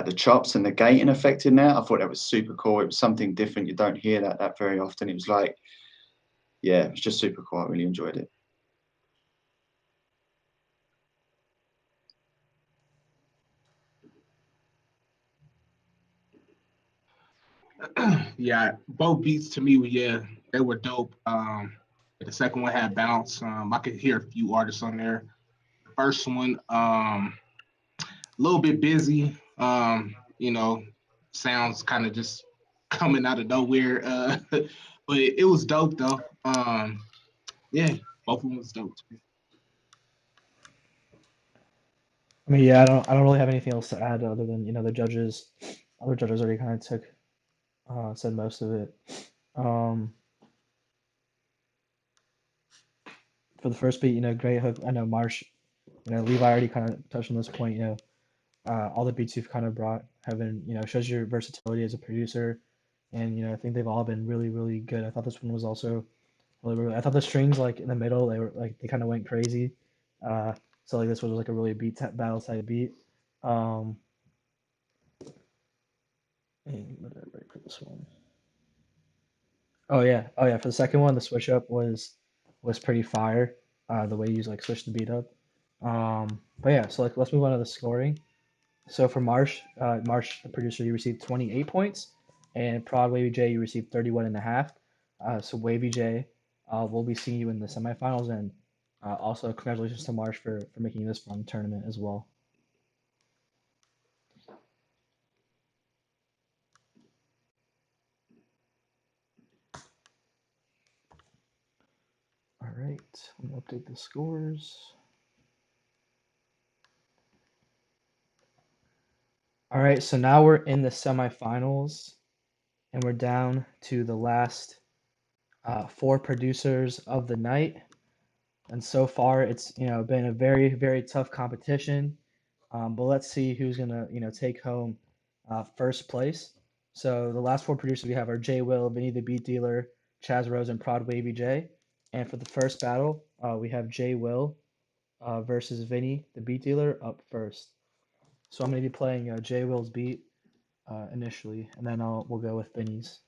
the chops and the gating effect in there, I thought that was super cool. It was something different. You don't hear that very often. It was like, yeah, it was just super cool. I really enjoyed it. Yeah, both beats to me, yeah, they were dope. The second one had bounce. I could hear a few artists on there. The first one, a little bit busy. Sounds kind of just coming out of nowhere. But it was dope though. Yeah, both of them was dope to me. I mean, yeah, I don't really have anything else to add other than other judges already kind of said most of it. Um, for the first beat, great hook. I know Marsh, Levi already kind of touched on this point. All the beats you've kind of brought have been, shows your versatility as a producer, and I think they've all been really, really good. I thought this one was also really, really. I thought the strings like in the middle, they kind of went crazy. So like this was like a really battle type beat. Um, and what did I write for this one? Oh yeah. For the second one, the switch up was pretty fire. The way you like switched the beat up. But yeah, so like let's move on to the scoring. So for Marsh, the producer, you received 28 points, and Prod Wavy J, you received 31 and a half. So Wavy J, we'll be seeing you in the semifinals, and also congratulations to Marsh for making this fun tournament as well. All right, let me update the scores. All right, so now we're in the semifinals, and we're down to the last four producers of the night. And so far, it's been a very very tough competition. But let's see who's gonna take home first place. So the last four producers we have are J Will, Vinny the Beat Dealer, Chaz Rose, and Prod Wavy J. And for the first battle, we have J Will versus Vinny the Beat Dealer up first. So I'm gonna be playing J Will's beat initially, and then we'll go with Vinny's.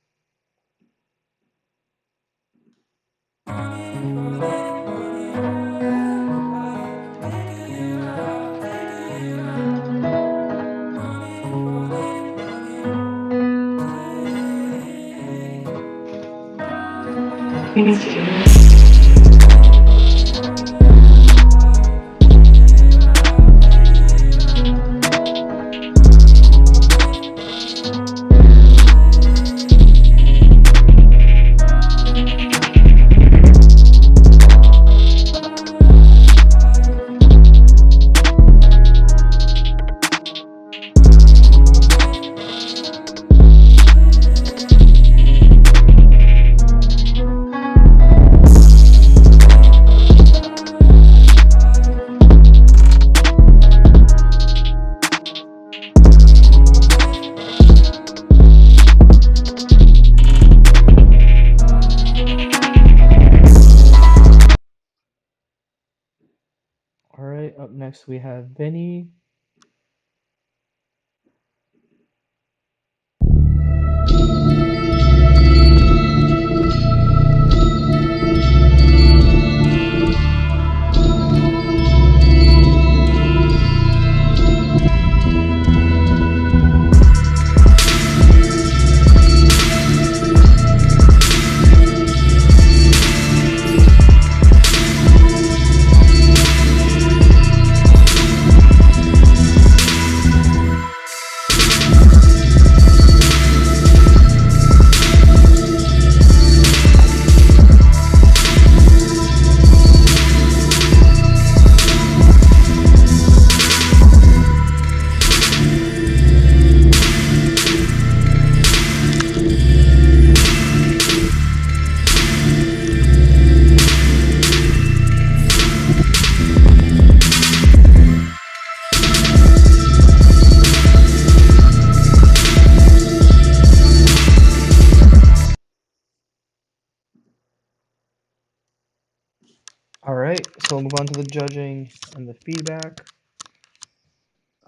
All right, up next we have Vinny. All right, so we'll move on to the judging and the feedback.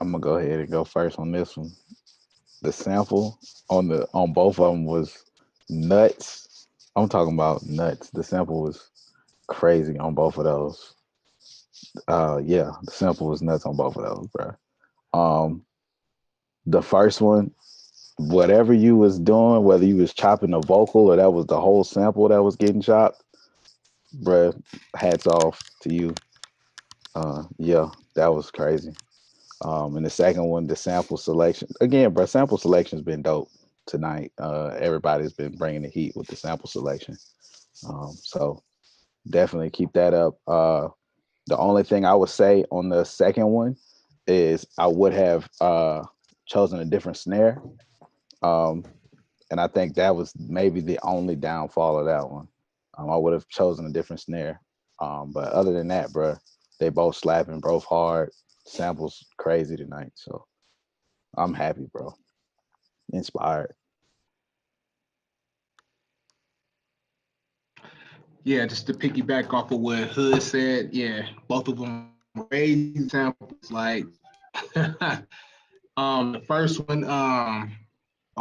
I'm gonna go ahead and go first on this one. The sample on both of them was nuts. I'm talking about nuts. The sample was crazy on both of those. Yeah, the sample was nuts on both of those, bro. Um, the first one, whatever you was doing, whether you was chopping a vocal or that was the whole sample that was getting chopped, bruh, hats off to you. Yeah, that was crazy. And the second one, the sample selection. Again, bro, sample selection's been dope tonight. Everybody's been bringing the heat with the sample selection. So definitely keep that up. The only thing I would say on the second one is I would have chosen a different snare. Um, and I think that was maybe the only downfall of that one. I would have chosen a different snare. But other than that, bro, they both slapping, both hard. Samples crazy tonight. So I'm happy, bro. Inspired. Yeah, just to piggyback off of what Hood said, yeah, both of them crazy samples. Like, the first one, oh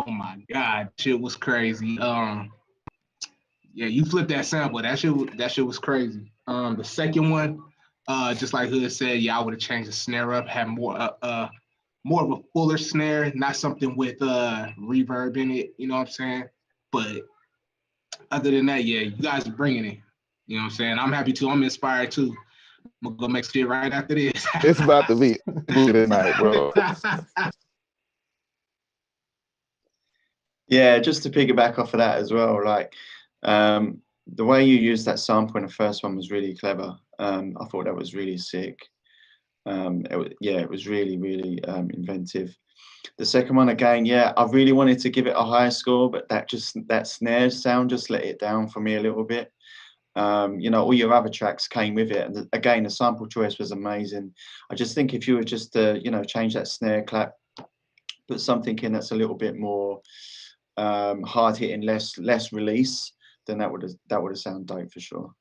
my God, shit was crazy. Yeah, you flipped that sample. That shit was crazy. The second one, just like Hood said, yeah, I would have changed the snare up, had more of a fuller snare, not something with reverb in it. You know what I'm saying? But other than that, yeah, you guys are bringing it. You know what I'm saying? I'm happy too. I'm inspired too. I'm gonna go make shit right after this. It's about to be ugly tonight, bro. Yeah, just to piggyback off of that as well, like the way you used that sample in the first one was really clever. I thought that was really sick. It was really, really inventive. The second one again, yeah, I really wanted to give it a high score, but that snare sound just let it down for me a little bit. All your other tracks came with it, and again, the sample choice was amazing. I just think if you were just to, change that snare clap, put something in that's a little bit more hard hitting, less release, then that would have sounded dope for sure.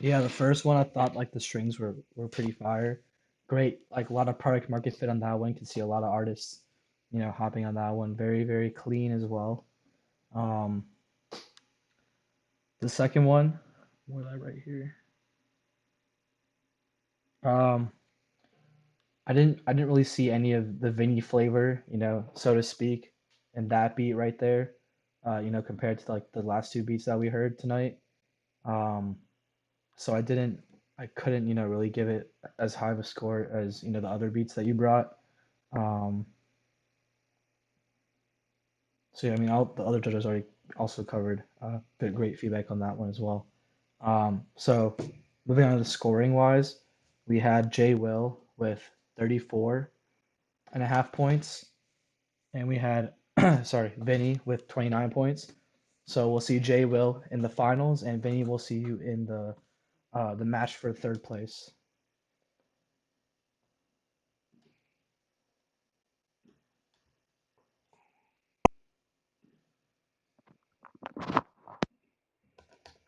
Yeah, the first one I thought like the strings were pretty fire. Great, like a lot of product market fit on that one. Could see a lot of artists, hopping on that one. Very, very clean as well. Um, the second one, what did I write here? Um, I didn't really see any of the Vinnie flavor, so to speak, in that beat right there. Compared to like the last two beats that we heard tonight. Um, so I couldn't, really give it as high of a score as, the other beats that you brought. Um, so yeah, I mean, all the other judges already also covered. Good, great feedback on that one as well. So moving on to the scoring wise, we had Jay Will with 34.5 points, and we had sorry, Vinny with 29 points. So we'll see Jay Will in the finals, and Vinny will see you in the match for third place.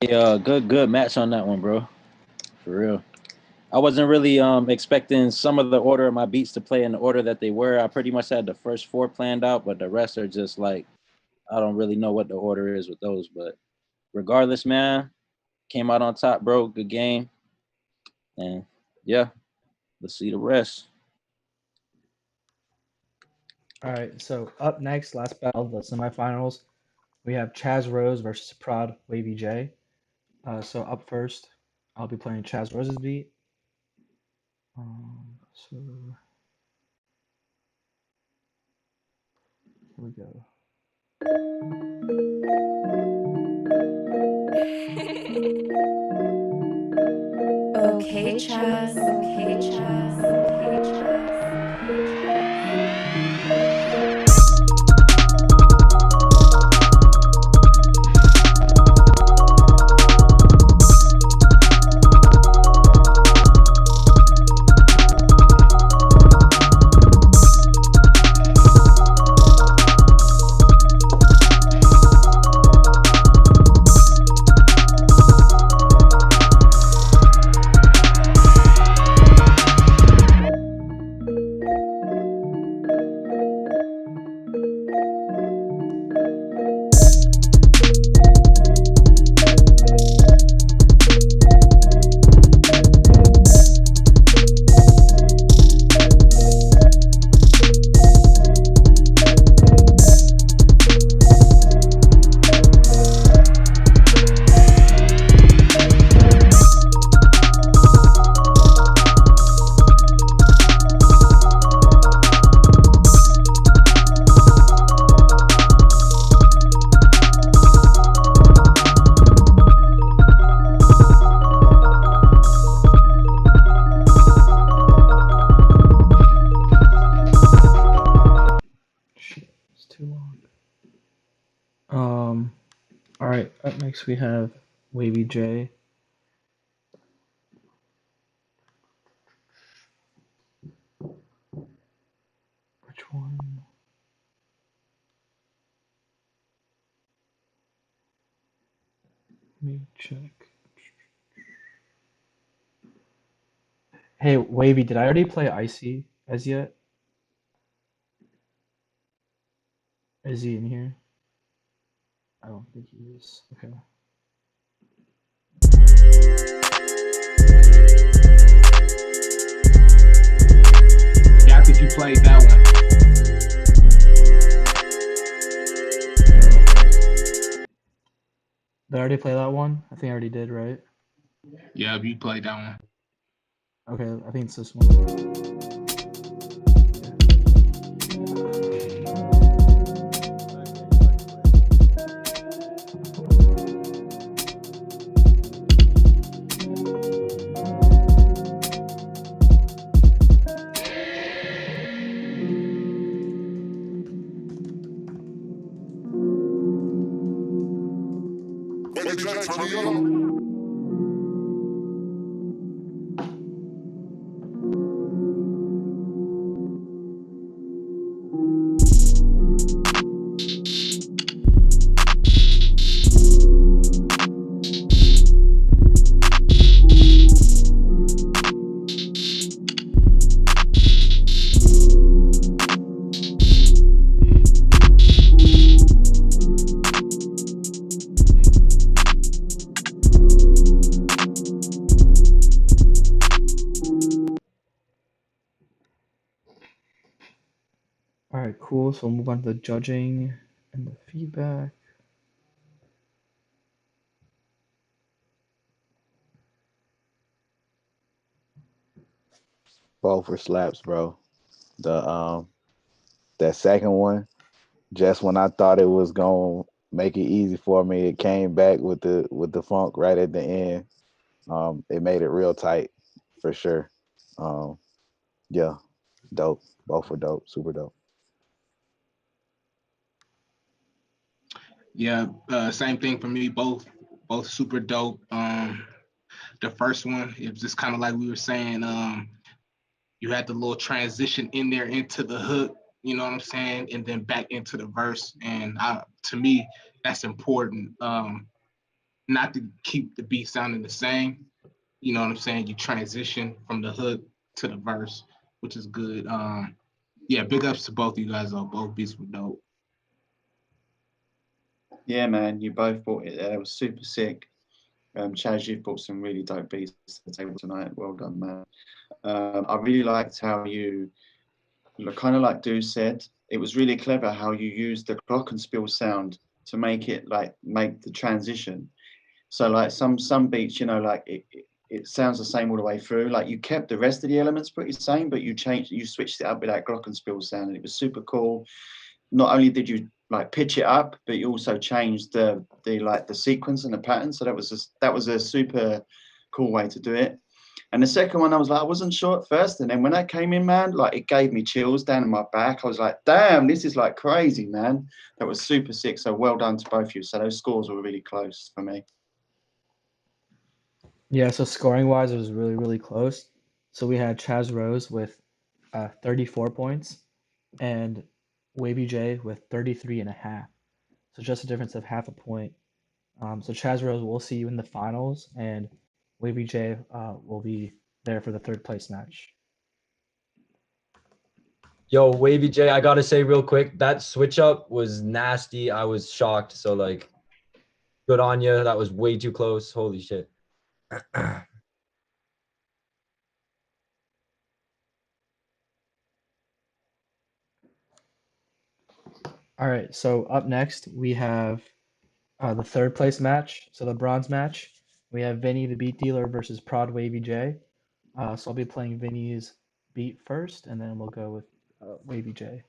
Yeah, good match on that one, bro. For real. I wasn't really expecting some of the order of my beats to play in the order that they were. I pretty much had the first four planned out, but the rest are just like I don't really know what the order is with those. But regardless, man, came out on top, bro. Good game. And yeah, let's see the rest. All right, so up next, last battle of the semifinals, we have Chaz Rose versus Prod Wavy J. So up first, I'll be playing Chaz Rose's beat. So here we go. Okay, Chaz. Okay, Chaz. Okay, Chaz. It's too long. All right, up next we have Wavy J. Which one? Let me check. Hey, Wavy, did I already play Icy as yet? Is he in here? I don't think he is. Okay. Yeah, I think you played that one. Did I already play that one? I think I already did, right? Yeah, you played that one. Okay, I think it's this one. Cool. So we'll move on to the judging and the feedback. Both were slaps, bro. The that second one, just when I thought it was gonna make it easy for me, it came back with the funk right at the end. It made it real tight for sure. Um, yeah, dope. Both were dope, super dope. Yeah, same thing for me. Both super dope. The first one, it was just kind of like we were saying. You had the little transition in there into the hook. You know what I'm saying, and then back into the verse. And to me, that's important. Not to keep the beat sounding the same. You know what I'm saying? You transition from the hook to the verse, which is good. Yeah, big ups to both of you guys. Though both beats were dope. Yeah, man, you both brought it there. It was super sick. Chaz, you've brought some really dope beats to the table tonight. Well done, man. I really liked how you, kind of like Du said, it was really clever how you used the glockenspiel sound to make it make the transition. So like some beats, like it sounds the same all the way through. Like you kept the rest of the elements pretty same, but you switched it up with that glockenspiel sound, and it was super cool. Not only did you like pitch it up, but you also changed the sequence and the pattern. So that was a super cool way to do it. And the second one, I wasn't sure at first, and then when that came in, man, like it gave me chills down in my back. I was like, damn, this is like crazy, man. That was super sick. So well done to both of you. So those scores were really close for me. Yeah, so scoring wise, it was really, really close. So we had Chaz Rose with 34 points and Wavy J with 33 and a half. So just a difference of half a point. So Chaz Rose, we'll see you in the finals, and Wavy J will be there for the third place match. Yo, Wavy J, I gotta say real quick, that switch up was nasty. I was shocked. So like, good on you. That was way too close. Holy shit. All right, so up next we have the third place match. So the bronze match, we have Vinnie the Beat Dealer versus Prod Wavy J. So I'll be playing Vinnie's beat first, and then we'll go with Wavy J.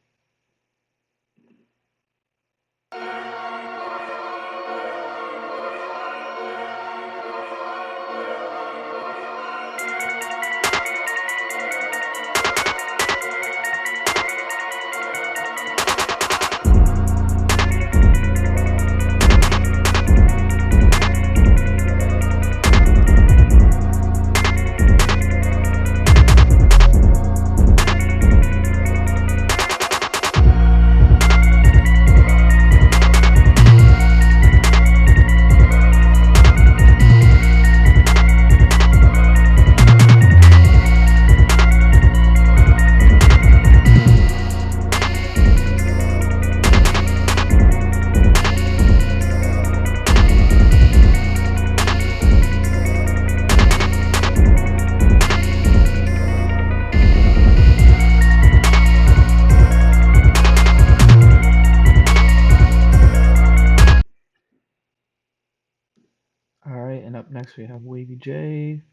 All right, and up next we have Wavy J.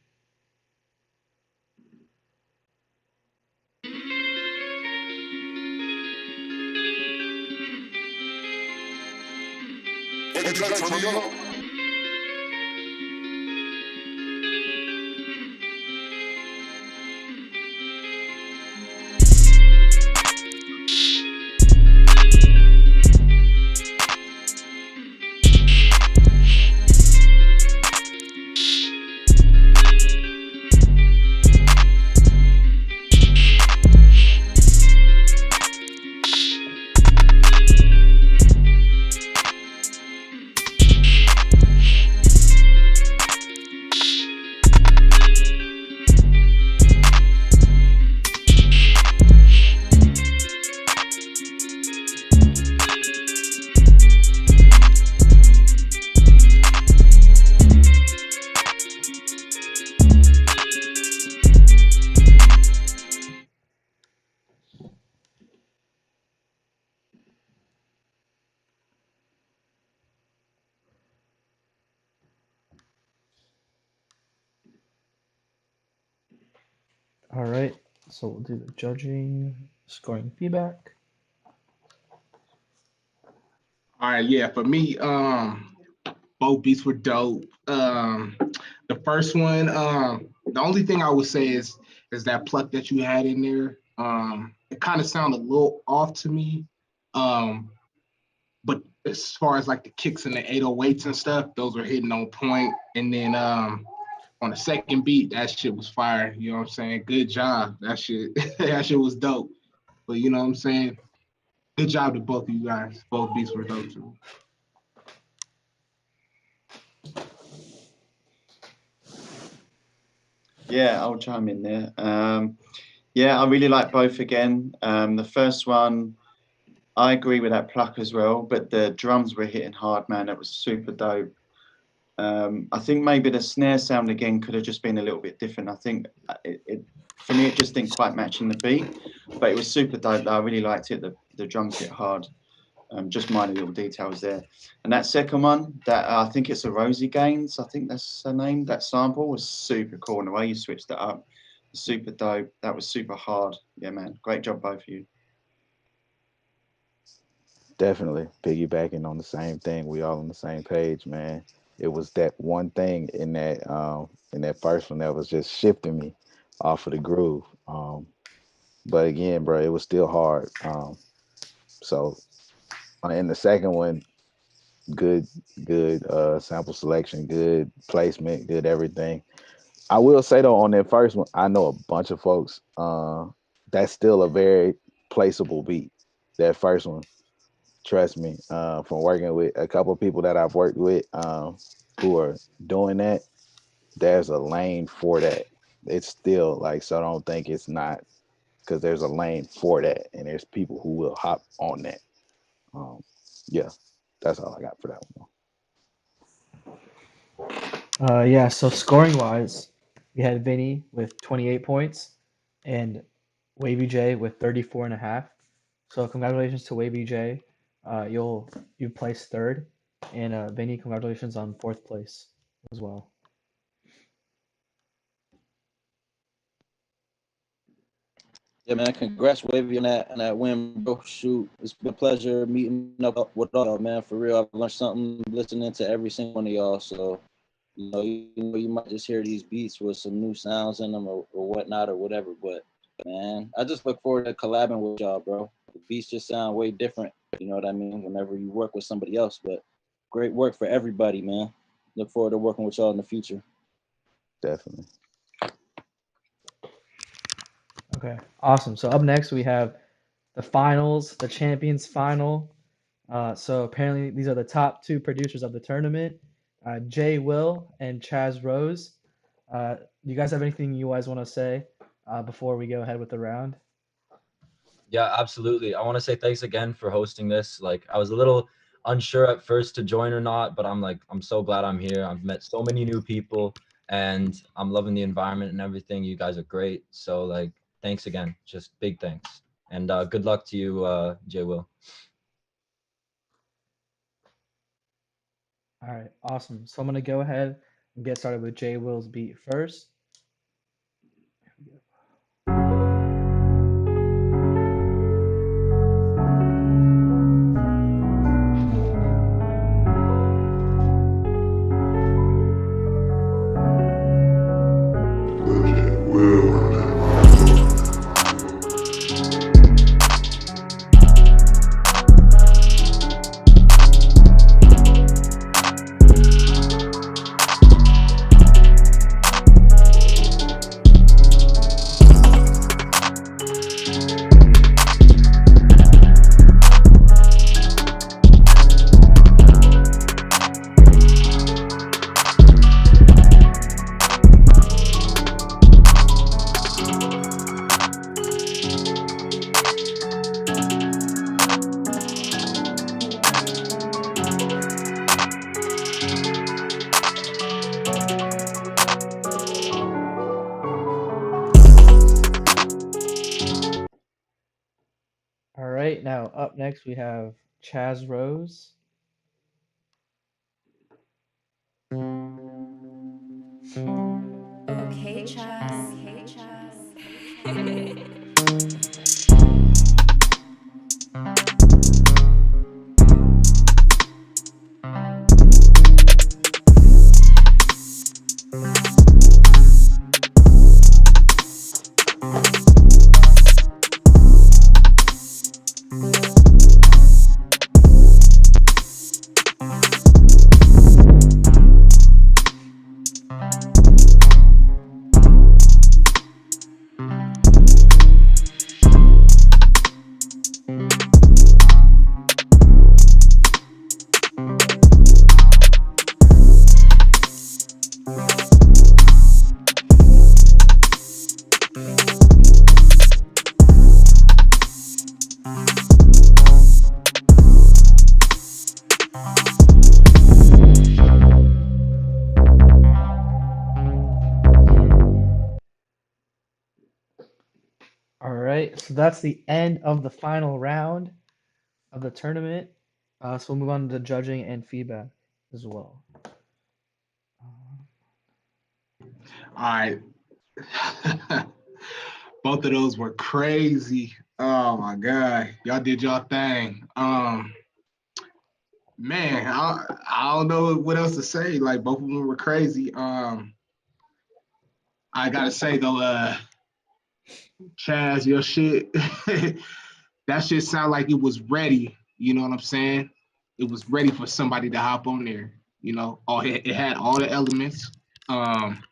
All right, so we'll do the judging, scoring feedback. All right, yeah, for me, both beats were dope. The first one, the only thing I would say is that pluck that you had in there. It kind of sounded a little off to me. Um, but as far as like the kicks and the 808s and stuff, those were hitting on point. And then on the second beat, that shit was fire. You know what I'm saying? Good job. That shit, that shit was dope. But you know what I'm saying? Good job to both of you guys. Both beats were dope too. Yeah, I'll chime in there. Yeah, I really like both again. The first one, I agree with that pluck as well, but the drums were hitting hard, man. It was super dope. I think maybe the snare sound again could have just been a little bit different. I think for me, it just didn't quite match in the beat, but it was super dope. Though. I really liked it. The drums hit hard. Just minor little details there. And that second one, that I think it's a Rosie Gaines. I think that's her name. That sample was super cool, and the way you switched it up, super dope. That was super hard. Yeah, man. Great job, both of you. Definitely piggybacking on the same thing. We all on the same page, man. It was that one thing in that first one that was just shifting me off of the groove. But again, bro, it was still hard. So in the second one, good, good sample selection, good placement, good everything. I will say though, on that first one, I know a bunch of folks. That's still a very placeable beat. That first one, trust me. From working with a couple of people that I've worked with, who are doing that, there's a lane for that. It's still like, so don't think it's not, because there's a lane for that, and there's people who will hop on that. Yeah, that's all I got for that one. Yeah, so scoring wise, we had Vinny with 28 points and Wavy J with 34 and a half. So congratulations to Wavy J. You placed third, and Vinny, congratulations on fourth place as well. Yeah, man. Congrats, Wavy, on that win, bro. Shoot, it's been a pleasure meeting up with all y'all, man. For real, I've learned something listening to every single one of y'all. So, you might just hear these beats with some new sounds in them or whatnot or whatever. But man, I just look forward to collabing with y'all, bro. The beats just sound way different. You know what I mean? Whenever you work with somebody else, but great work for everybody, man. Look forward to working with y'all in the future. Definitely. Okay, awesome. So up next we have the finals, the champions final. So apparently these are the top two producers of the tournament, Jay Will and Chaz Rose. Do you guys have anything you guys want to say before we go ahead with the round? Yeah, absolutely. I want to say thanks again for hosting this. Like, I was a little unsure at first to join or not, but I'm so glad I'm here. I've met so many new people and I'm loving the environment and everything. You guys are great. So like, thanks again. Just big thanks. And good luck to you, Jay Will. All right, awesome. So I'm gonna go ahead and get started with Jay Will's beat first. All right, now up next we have Chaz Rose. Okay, Chaz. All right, so that's the end of the final round of the tournament. So we'll move on to judging and feedback as well. All right. Both of those were crazy. Oh my god, y'all did y'all thing. Man, I don't know what else to say. Like both of them were crazy. I gotta say though, Chaz, your shit, that shit sound like it was ready. You know what I'm saying? It was ready for somebody to hop on there. You know, it had all the elements. Um,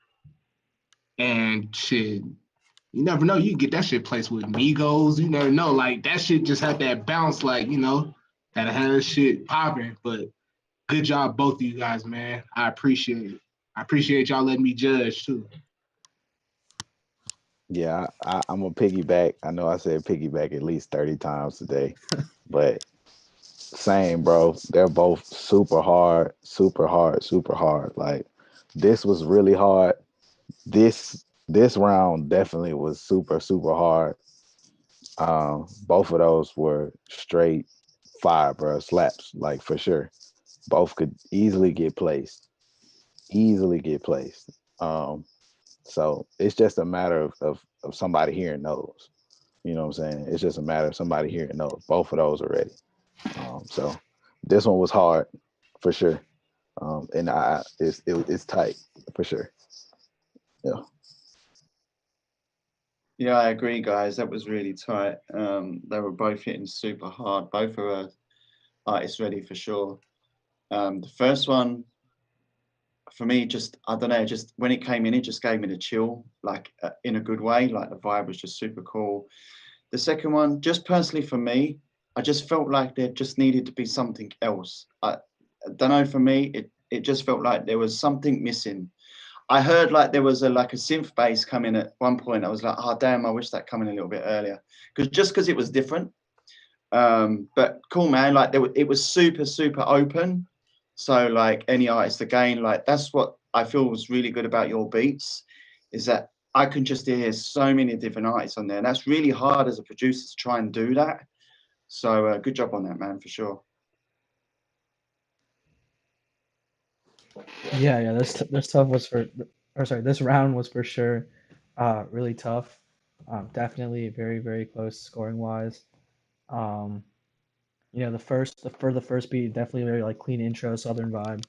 and shit, you never know. You can get that shit placed with Migos. You never know. Like that shit just had that bounce. Like that had that shit popping. But good job, both of you guys, man. I appreciate it. I appreciate y'all letting me judge too. Yeah, I'm a piggyback. I know I said piggyback at least 30 times today, but same, bro. They're both super hard, super hard, super hard. Like this was really hard. This round definitely was super, super hard. Both of those were straight fire, bro. Slaps, like for sure. Both could easily get placed. Easily get placed. So it's just a matter of somebody hearing those. You know what I'm saying? It's just a matter of somebody hearing those. Both of those are ready. So this one was hard for sure. And it's tight for sure. Yeah. Yeah, I agree, guys. That was really tight. They were both hitting super hard. Both are artists ready for sure. The first one, for me, just I don't know, just when it came in, it just gave me the chill, like in a good way. Like the vibe was just super cool. The second one, just personally for me, I just felt like there just needed to be something else. I don't know. For me, it just felt like there was something missing. I heard like there was a synth bass coming at one point. I was like, oh damn, I wish that come in a little bit earlier, because it was different. But cool, man. Like it was super super open. So like any artist, again, like that's what I feel was really good about your beats, is that I can just hear so many different artists on there, and that's really hard as a producer to try and do that. So good job on that, man, for sure. Yeah, this tough was for, or sorry, this round was for sure, really tough. Definitely very very close scoring wise. Um, the first beat definitely very like clean intro, southern vibe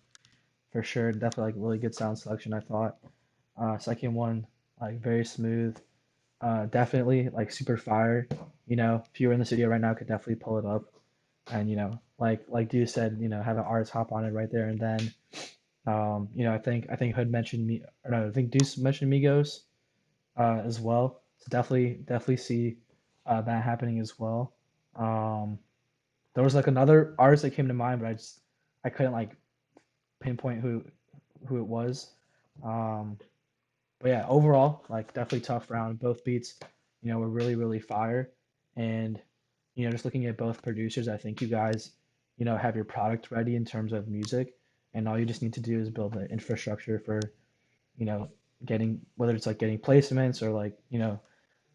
for sure. Definitely like really good sound selection, I thought. Second one like very smooth. Definitely like super fire. If you were in the studio right now, could definitely pull it up. And like Dew said, have an artist hop on it right there and then. I think Hood mentioned me, or no, I think Deuce mentioned Migos as well. So definitely see that happening as well. Um, there was like another artist that came to mind, but I couldn't like pinpoint who it was. Um, but yeah, overall, like definitely tough round. Both beats, were really really fire, and just looking at both producers, I think you guys, have your product ready in terms of music, and all you just need to do is build the infrastructure for, you know, getting whether it's like getting placements or like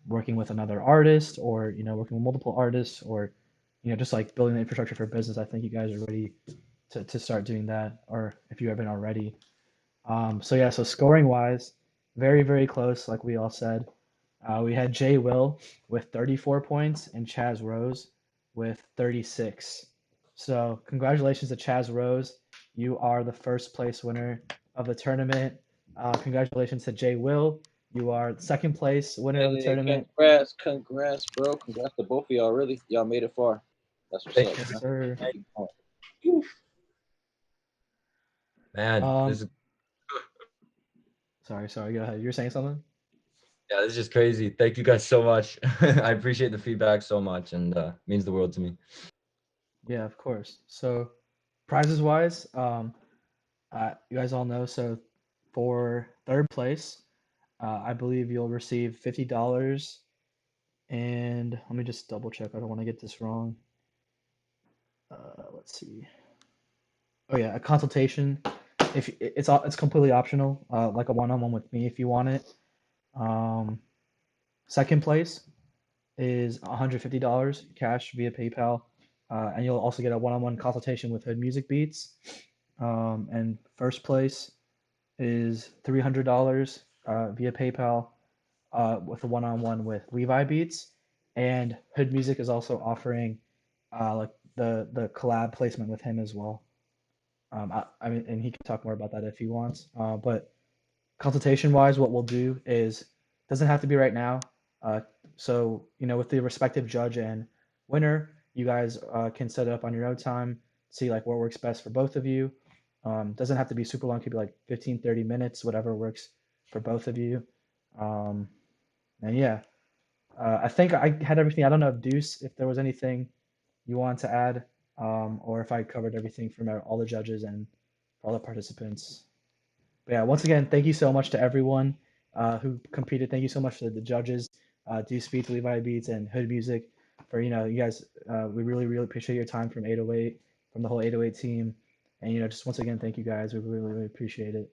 working with another artist or working with multiple artists or just like building the infrastructure for business. I think you guys are ready to start doing that, or if you haven't already. So yeah, so scoring wise, very very close, like we all said. We had Jay Will with 34 points and Chaz Rose with 36. So congratulations to Chaz Rose. You are the first place winner of the tournament. Congratulations to Jay Will. You are second place winner of the Hey, tournament. congrats, bro. Congrats to both of y'all. Really, y'all made it far. That's what's up. Yes, Man. sir. Man, this is Sorry. Go ahead. You're saying something? yeah, this is just crazy. Thank you guys so much. I appreciate the feedback so much, and means the world to me. Yeah, of course. So prizes wise, you guys all know. So for third place, I believe you'll receive $50. And let me just double check. I don't want to get this wrong. Let's see. Oh yeah, a consultation. If it's completely optional, like a one-on-one with me if you want it. Second place is $150 cash via PayPal, and you'll also get a one-on-one consultation with Hood Music Beats. And first place is $300 via PayPal with a one-on-one with Levi Beats, and Hood Music is also offering like the collab placement with him as well. I mean, and he can talk more about that if he wants. But consultation wise, what we'll do is doesn't have to be right now. So with the respective judge and winner, you guys can set it up on your own time, see like what works best for both of you. Doesn't have to be super long, could be like 15, 30 minutes, whatever works for both of you. Um, and yeah, I think I had everything. I don't know if Deuce, if there was anything you want to add, or if I covered everything from all the judges and all the participants. But yeah, once again, thank you so much to everyone who competed. Thank you so much to the judges, Deuce Beats, Levi Beats, and Hood Music for you guys. We really appreciate your time from 808, from the whole 808 team, and just once again, thank you guys. We really appreciate it.